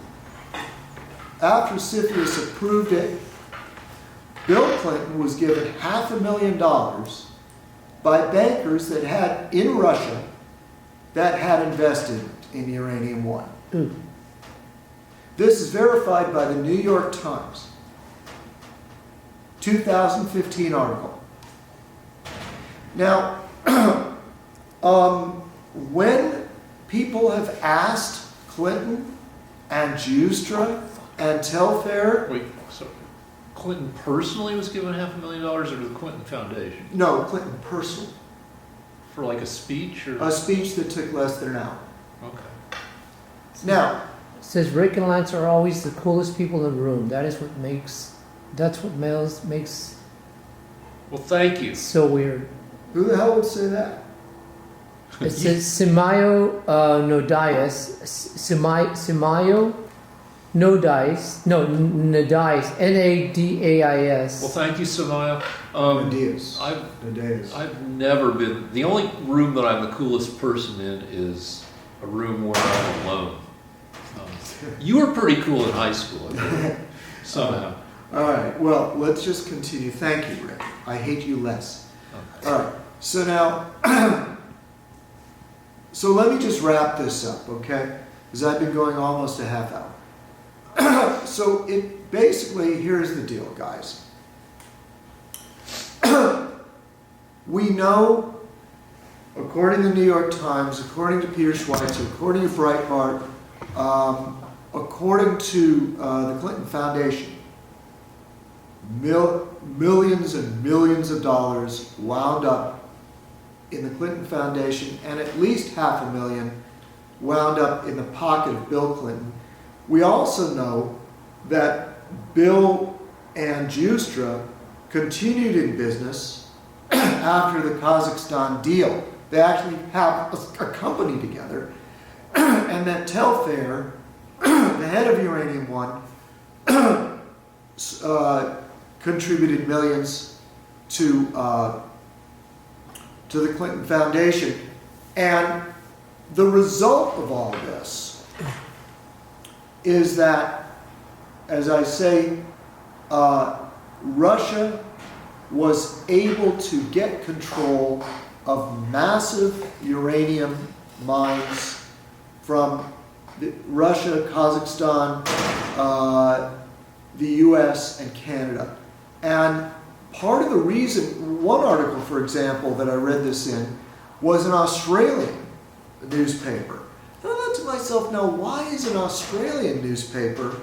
after CFIUS approved it, Bill Clinton was given $500,000 by bankers that had in Russia that had invested in Uranium One. This is verified by the New York Times, 2015 article. Now, when people have asked Clinton and Justra and Telfair, Wait, so Clinton personally was given $500,000 or to the Clinton Foundation? no, Clinton personally, For like a speech or? a speech that took less than an hour. Okay. It Now, says Rick and Lance are always the coolest people in the room. That's what makes Well, thank you. it so weird. who the hell would say that? It says Simayo Nodias, Simayo Nodias, Nadais, Well, thank you, Samaya. Nadias. I've Nadias. I've never been. The only room that I'm the coolest person in is a room where I'm alone. You were pretty cool in high school, I think, somehow. All right, well, let's just continue. Thank you, Rick. I hate you less. Okay. All right, so now, so let me just wrap this up, okay? Because I've been going almost a half hour. So it basically, here's the deal, guys. We know, according to the New York Times, according to Peter Schweitzer, according to Breitbart, according to the Clinton Foundation, millions and millions of dollars wound up in the Clinton Foundation, and at least $500,000 wound up in the pocket of Bill Clinton. We also know that Bill and Justra continued in business after the Kazakhstan deal. They actually have a company together, and that Telfair, the head of Uranium One, contributed millions to the Clinton Foundation. And the result of all this is that, as I say, Russia was able to get control of massive uranium mines from Russia, Kazakhstan, the US, and Canada. And part of the reason, one article, for example, that I read this in, was an Australian newspaper. And I thought to myself, now why is an Australian newspaper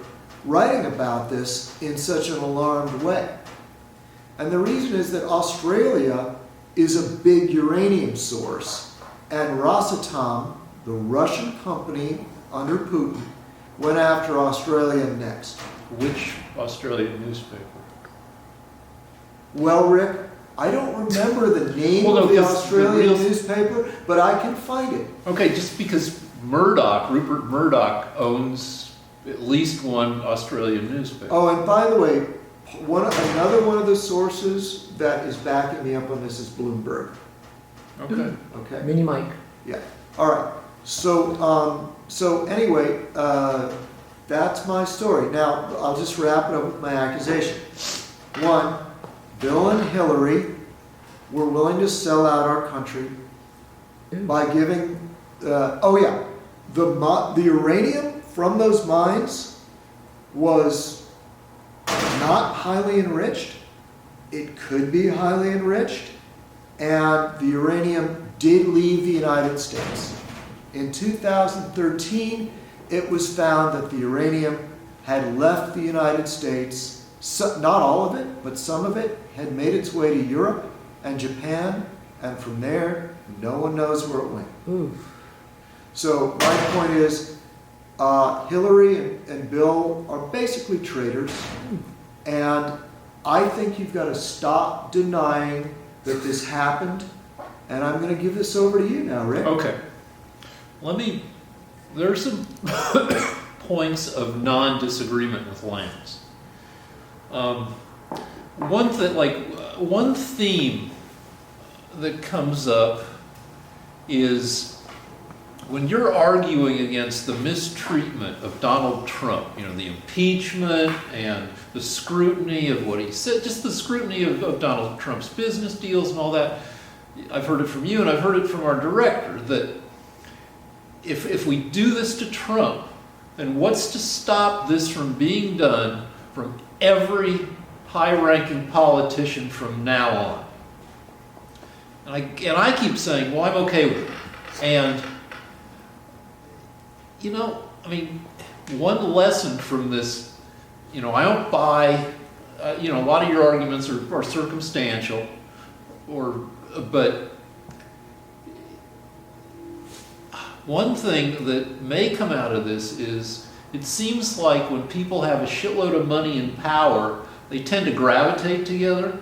writing about this in such an alarmed way? And the reason is that Australia is a big uranium source, and Rosatom, the Russian company under Putin, went after Australia next. Which Australian newspaper? Well, Rick, I don't remember the name Well, no, of the 'cause the Australian real- newspaper, but I can find it. Okay, just because Rupert Murdoch owns at least one Australian newspaper. Oh, and by the way, another one of the sources that is backing me up on this is Bloomberg. Okay. Okay. Mini Mike. Yeah. All right. So anyway, that's my story. Now I'll just wrap it up with my accusation. One, Bill and Hillary were willing to sell out our country by giving. The uranium from those mines was not highly enriched. It could be highly enriched, and the uranium did leave the United States. In 2013, it was found that the uranium had left the United States. Not all of it, but some of it had made its way to Europe and Japan, and from there, no one knows where it went. Ooh. So my point is, Hillary and Bill are basically traitors, And I think you've got to stop denying that this happened. And I'm going to give this over to you now, Rick. Okay. There's some points of non-disagreement with Lance. One theme that comes up is when you're arguing against the mistreatment of Donald Trump, the impeachment and the scrutiny of what he said, just the scrutiny of Donald Trump's business deals and all that. I've heard it from you and I've heard it from our director that if we do this to Trump, then what's to stop this from being done from every high-ranking politician from now on? And I keep saying, well, I'm okay with it. And, one lesson from this, I don't buy, a lot of your arguments are circumstantial, but one thing that may come out of this is it seems like when people have a shitload of money and power, they tend to gravitate together.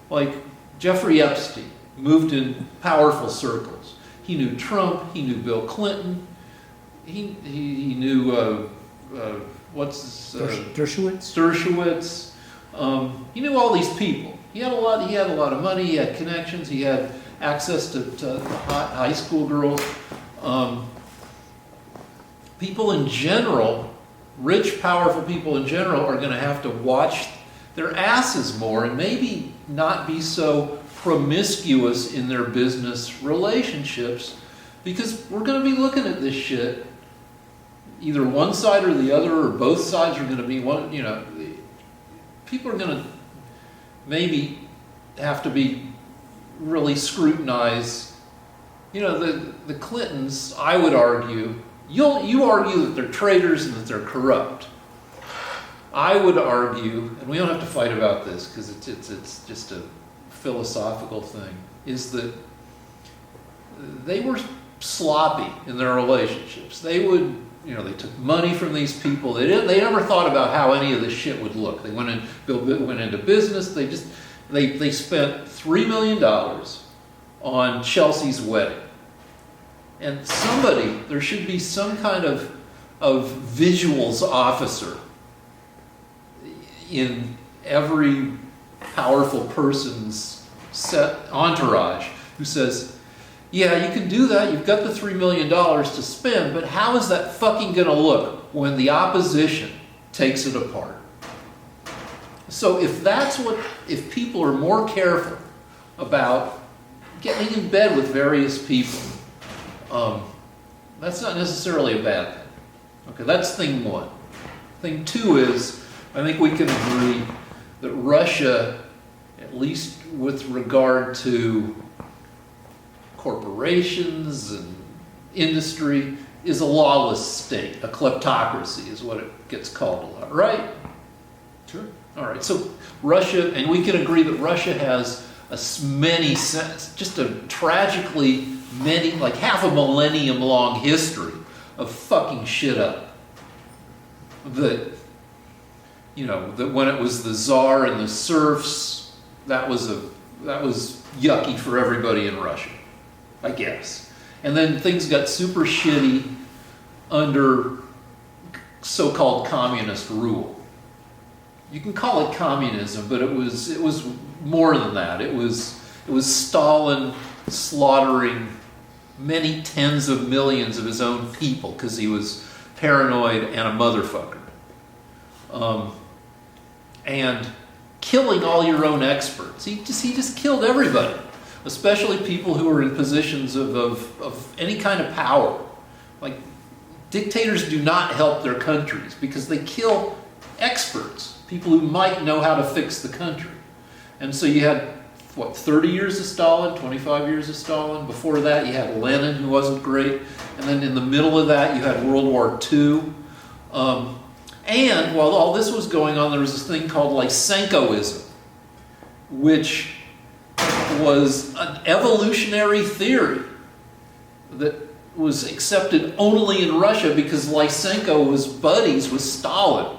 Like Jeffrey Epstein moved in powerful circles. He knew Trump, he knew Bill Clinton, he knew Dershowitz. He knew all these people. He had a lot of money, he had connections, he had access to high school girls. People in general, rich, powerful people in general, are going to have to watch their asses more and maybe not be so promiscuous in their business relationships, because we're going to be looking at this shit. Either one side or the other, or both sides are going to be one. People are going to maybe have to be really scrutinized. The Clintons, I would argue, you argue that they're traitors and that they're corrupt. I would argue, and we don't have to fight about this because it's just a philosophical thing, is that they were sloppy in their relationships. They took money from these people. They never thought about how any of this shit would look. They went into business. They spent $3 million on Chelsea's wedding. And there should be some kind of visuals officer in every powerful person's entourage who says, yeah, you can do that, you've got the $3 million to spend, but how is that fucking going to look when the opposition takes it apart? So if people are more careful about getting in bed with various people, that's not necessarily a bad thing. Okay, that's thing one. Thing two is, I think we can agree that Russia, at least with regard to corporations and industry, is a lawless state. A kleptocracy is what it gets called a lot, right? Sure. All right, so Russia, and we can agree that Russia has just a tragically like half a millennium long history of fucking shit up. That when it was the Tsar and the serfs, that was yucky for everybody in Russia, I guess. And then things got super shitty under so-called communist rule. You can call it communism, but it was more than that. It was Stalin slaughtering many tens of millions of his own people because he was paranoid and a motherfucker. And killing all your own experts. He just killed everybody, especially people who were in positions of any kind of power. Like, dictators do not help their countries because they kill experts, people who might know how to fix the country. And so you had, 30 years of Stalin, 25 years of Stalin. Before that, you had Lenin, who wasn't great. And then in the middle of that, you had World War II. And while all this was going on, there was this thing called Lysenkoism, which was an evolutionary theory that was accepted only in Russia because Lysenko was buddies with Stalin.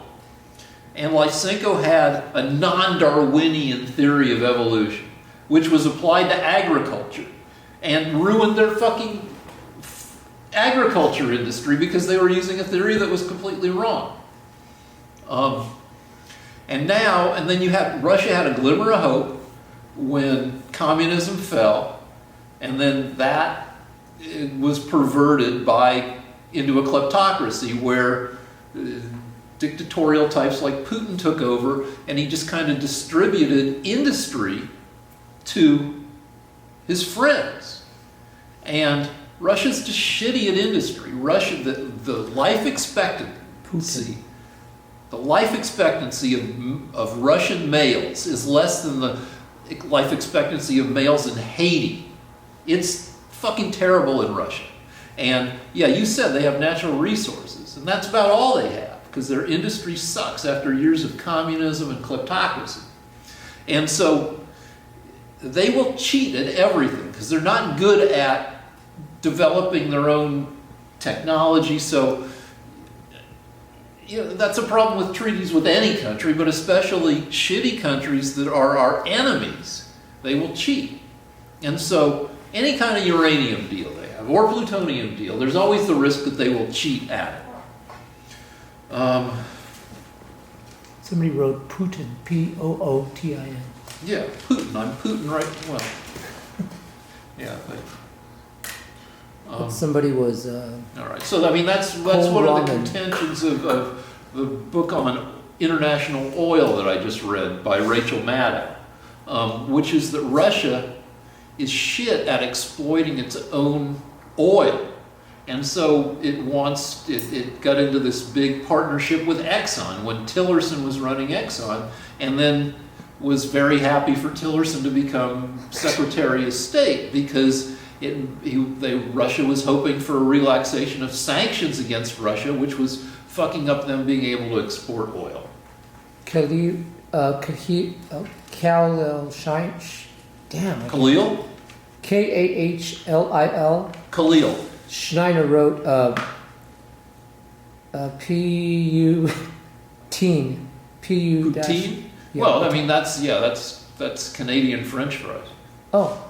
And Lysenko had a non-Darwinian theory of evolution, which was applied to agriculture and ruined their fucking agriculture industry because they were using a theory that was completely wrong. And then Russia had a glimmer of hope when communism fell, and then that was perverted into a kleptocracy where dictatorial types like Putin took over, and he just kind of distributed industry to his friends. And Russia's just shitty at industry. The life expectancy, of Russian males is less than the life expectancy of males in Haiti. It's fucking terrible in Russia. And yeah, you said they have natural resources, and that's about all they have, because their industry sucks after years of communism and kleptocracy. And so they will cheat at everything because they're not good at developing their own technology. So that's a problem with treaties with any country, but especially shitty countries that are our enemies. They will cheat. And so any kind of uranium deal they have, or plutonium deal, there's always the risk that they will cheat at it. Somebody wrote Putin, P-O-O-T-I-N. Yeah, Putin. I'm Putin, right? Well, yeah. Somebody was. All right. So I mean, that's one of the contentions of the book on international oil that I just read by Rachel Maddow, which is that Russia is shit at exploiting its own oil. And so it got into this big partnership with Exxon when Tillerson was running Exxon, and then was very happy for Tillerson to become Secretary of State because Russia was hoping for a relaxation of sanctions against Russia, which was fucking up them being able to export oil. Khalil K-A-H-L-I-L. Khalil. Schneider wrote P-U-teen. P-U dash. Poutine? Yeah, well, I mean, that's Canadian French fries. Oh.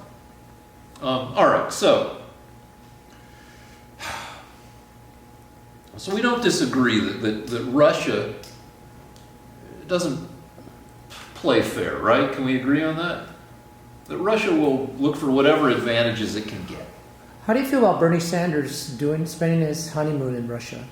All right, so we don't disagree that Russia doesn't play fair, right? Can we agree on that? That Russia will look for whatever advantages it can get. How do you feel about Bernie Sanders spending his honeymoon in Russia?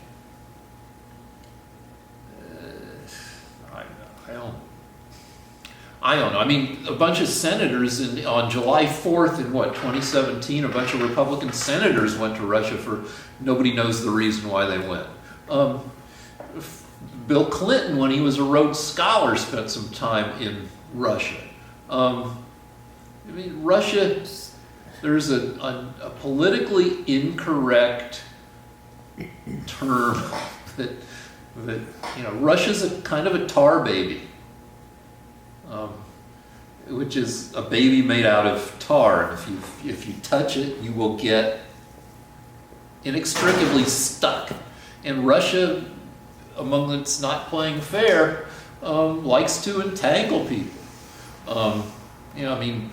I don't know. I mean, a bunch of senators on July 4th in 2017, a bunch of Republican senators went to Russia for nobody knows the reason why they went. Bill Clinton, when he was a Rhodes Scholar, spent some time in Russia. I mean, Russia, there's a politically incorrect term that Russia's a kind of a tar baby. Which is a baby made out of tar. And if you touch it, you will get inextricably stuck. And Russia, among its not playing fair, likes to entangle people. I mean,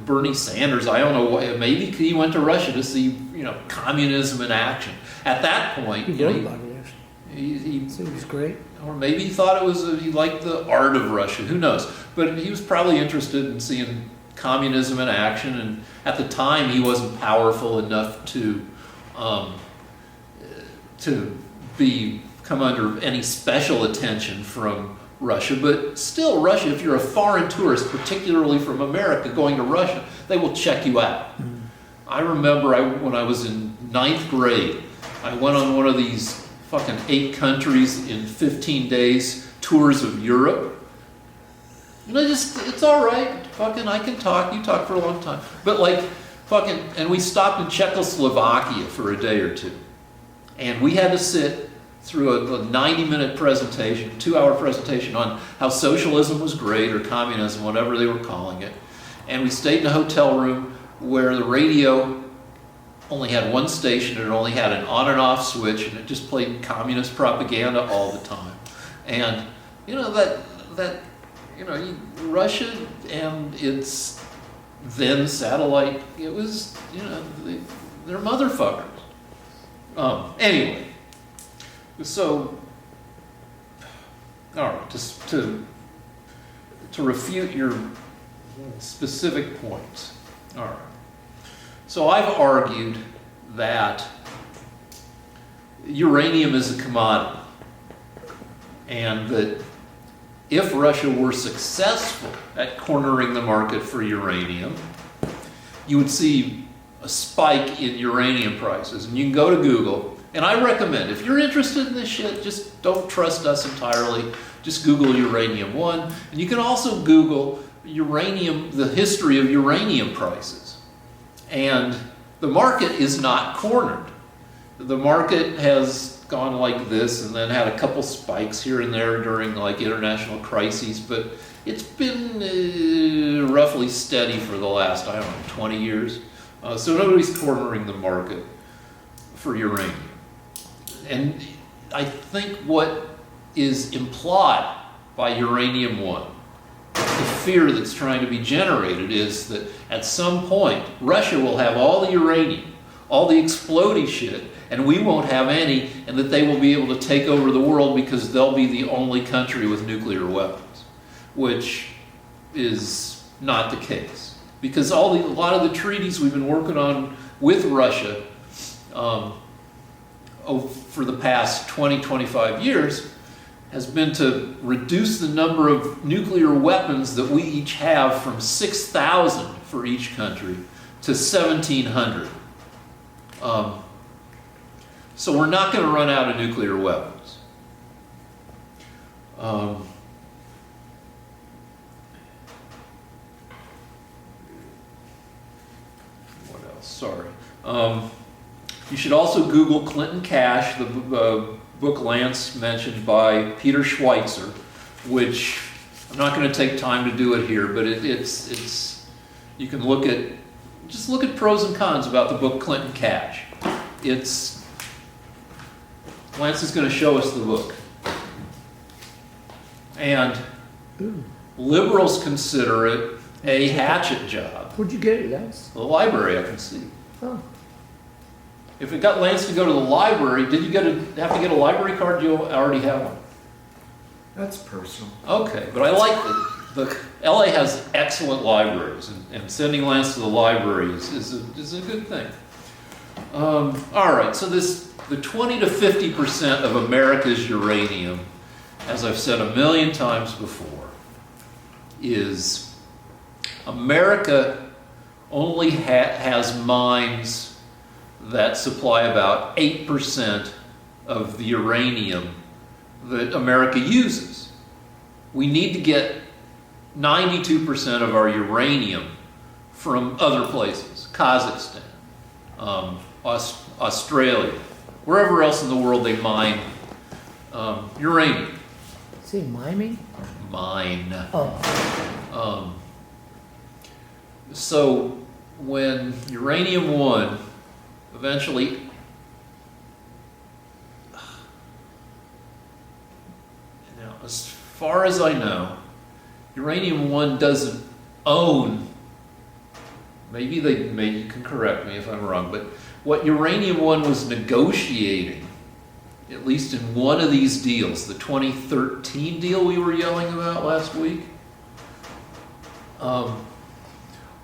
Bernie Sanders, I don't know why, maybe he went to Russia to see, communism in action. At that point, he wrote about it, actually. He said it was great. Or maybe he thought he liked the art of Russia. Who knows? But he was probably interested in seeing communism in action. And at the time, he wasn't powerful enough to come under any special attention from Russia. But still, Russia, if you're a foreign tourist, particularly from America, going to Russia, they will check you out. Mm-hmm. I remember when I was in 9th grade, I went on one of these fucking 8 countries in 15 days tours of Europe. It's all right. Fucking, I can talk. You talk for a long time. But and we stopped in Czechoslovakia for a day or two. And we had to sit through a 90-minute presentation, 2-hour presentation on how socialism was great, or communism, whatever they were calling it. And we stayed in a hotel room where the radio only had one station, and it only had an on and off switch, and it just played communist propaganda all the time. And you know, that you know, Russia and its then satellite, it was, you know, they're motherfuckers. Anyway, so, all right, just to refute your specific points. All right. So I've argued that uranium is a commodity, and that if Russia were successful at cornering the market for uranium, you would see a spike in uranium prices. And you can go to Google, and I recommend, if you're interested in this shit, just don't trust us entirely. Just Google uranium 1. And you can also Google uranium, the history of uranium prices. And the market is not cornered. The market has gone like this and then had a couple spikes here and there during like international crises, but it's been roughly steady for the last, I don't know, 20 years. So nobody's cornering the market for uranium. And I think what is implied by uranium 1, the fear that's trying to be generated, is that at some point Russia will have all the uranium, all the explodey shit, and we won't have any, and that they will be able to take over the world because they'll be the only country with nuclear weapons, which is not the case. Because a lot of the treaties we've been working on with Russia for the past 20, 25 years has been to reduce the number of nuclear weapons that we each have from 6,000 for each country to 1,700. So we're not going to run out of nuclear weapons. What else? Sorry. You should also Google Clinton Cash, the book Lance mentioned by Peter Schweitzer, which I'm not going to take time to do it here, but it's you can just look at pros and cons about the book Clinton Cash. Lance is going to show us the book. And liberals consider it a hatchet job. Where'd you get it, Lance? The library, I can see. Oh. If it got Lance to go to the library, did you have to get a library card? You already have one. That's personal. Okay, but I like the LA has excellent libraries, and sending Lance to the library is a good thing. All right, so the 20 to 50% of America's uranium, as I've said a million times before, is America only has mines that supply about 8% of the uranium that America uses. We need to get 92% of our uranium from other places, Kazakhstan, Australia, wherever else in the world they mine uranium. Say miming? Mine. Oh. So when uranium 1 eventually now, as far as I know, uranium 1 doesn't own, maybe you can correct me if I'm wrong, but what uranium 1 was negotiating, at least in one of these deals, the 2013 deal we were yelling about last week,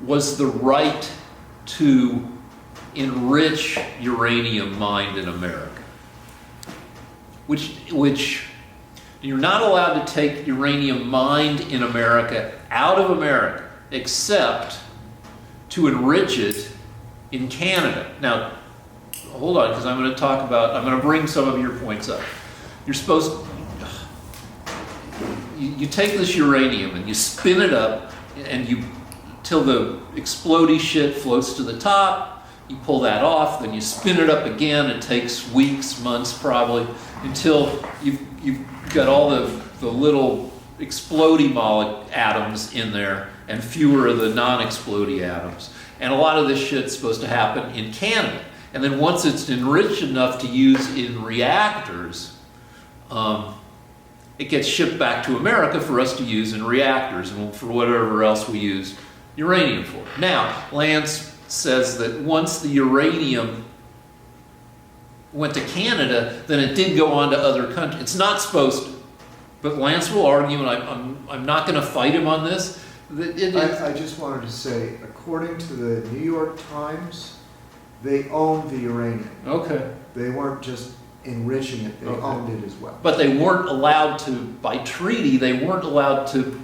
was the right to enrich uranium mined in America, which you're not allowed to take uranium mined in America out of America except to enrich it in Canada. Now, hold on, because I'm going to bring some of your points up. You're supposed you take this uranium and you spin it up and till the explodey shit floats to the top. You pull that off, then you spin it up again. It takes weeks, months probably, until you've got all the little explodey atoms in there and fewer of the non-explodey atoms. And a lot of this shit's supposed to happen in Canada. And then once it's enriched enough to use in reactors, it gets shipped back to America for us to use in reactors and for whatever else we use uranium for. Now, Lance says that once the uranium went to Canada, then it did go on to other countries. It's not supposed to. But Lance will argue, and I'm not going to fight him on this. I just wanted to say, according to the New York Times, they owned the uranium. Okay. They weren't just enriching it, they owned it as well. But they weren't allowed to, by treaty, they weren't allowed to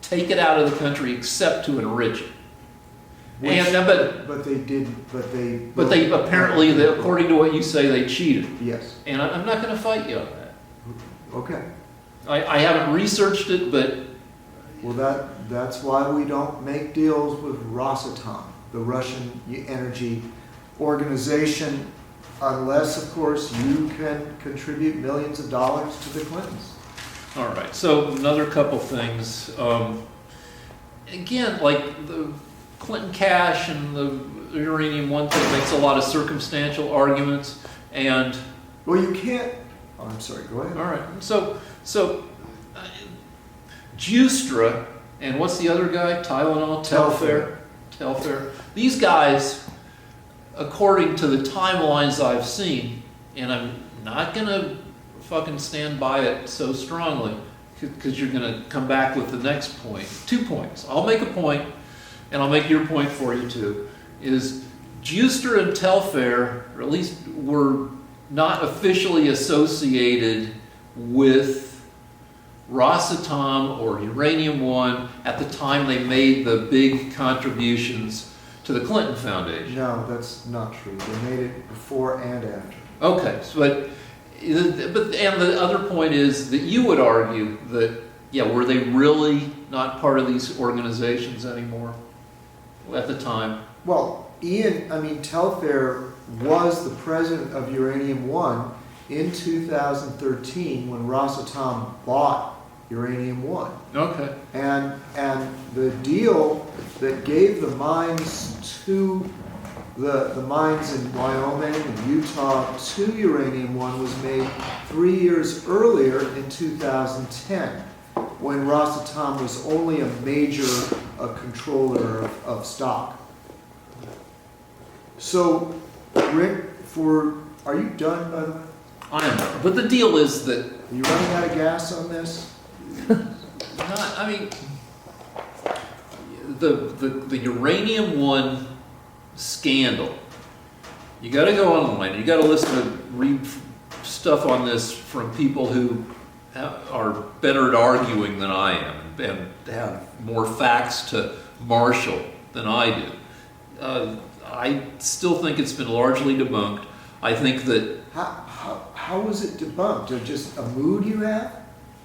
take it out of the country except to enrich it. But they didn't, But they apparently, according to what you say, they cheated. Yes. And I'm not going to fight you on that. Okay. I haven't researched it, but... Well, that's why we don't make deals with Rosatom, the Russian energy organization, unless, of course, you can contribute millions of dollars to the Clintons. All right, so another couple things. Again, like the Clinton cash and the uranium one thing makes a lot of circumstantial arguments, and... Well, you can't... Oh, I'm sorry, go ahead. All right, so Justra, and what's the other guy? Tylenol? Telfair. These guys, according to the timelines I've seen, and I'm not going to fucking stand by it so strongly, because you're going to come back with the next point. 2 points. I'll make a point, and I'll make your point for you too, is Justra and Telfair, or at least were not officially associated with Rosatom or Uranium One at the time they made the big contributions to the Clinton Foundation. No, that's not true. They made it before and after. Okay, so and the other point is that you would argue that, yeah, were they really not part of these organizations anymore at the time? Well, Telfair was the president of Uranium One in 2013 when Rosatom bought Uranium One. Okay. And the deal that gave the mines to the mines in Wyoming and Utah to Uranium One was made 3 years earlier in 2010, when Rosatom was only a major controller of stock. So, Rick, are you done, by the way? I am, but the deal is that... Are you running out of gas on this? The Uranium One scandal, you got to go online, you got to read stuff on this from people who are better at arguing than I am and have more facts to marshal than I do. I still think it's been largely debunked. I think that... How was it debunked? Or just a mood you have?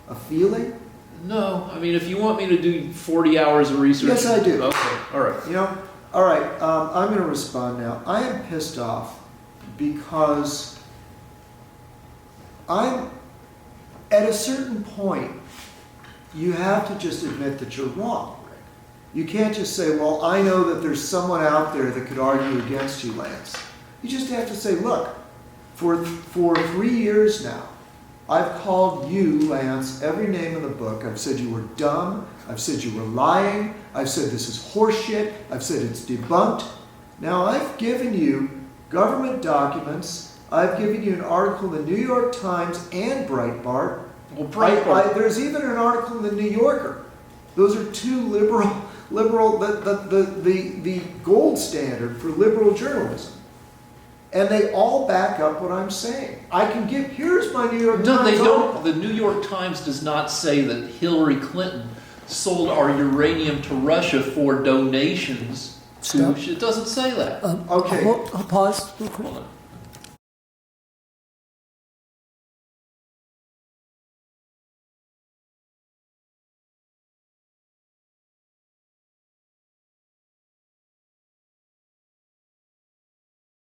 A feeling? No, if you want me to do 40 hours of research... Yes, I do. Okay, all right. All right, I'm going to respond now. I am pissed off because at a certain point, you have to just admit that you're wrong, Rick. You can't just say, well, I know that there's someone out there that could argue against you, Lance. You just have to say, look, for 3 years now, I've called you, Lance, every name in the book. I've said you were dumb. I've said you were lying. I've said this is horseshit. I've said it's debunked. Now, I've given you government documents. I've given you an article in the New York Times and Breitbart. Well, Breitbart... There's even an article in the New Yorker. Those are two liberal, the gold standard for liberal journalism. And they all back up what I'm saying. Here's my New York Times. No, they don't. The New York Times does not say that Hillary Clinton sold our uranium to Russia for donations. Stop. It doesn't say that. Okay. Pause real quick. Hold on.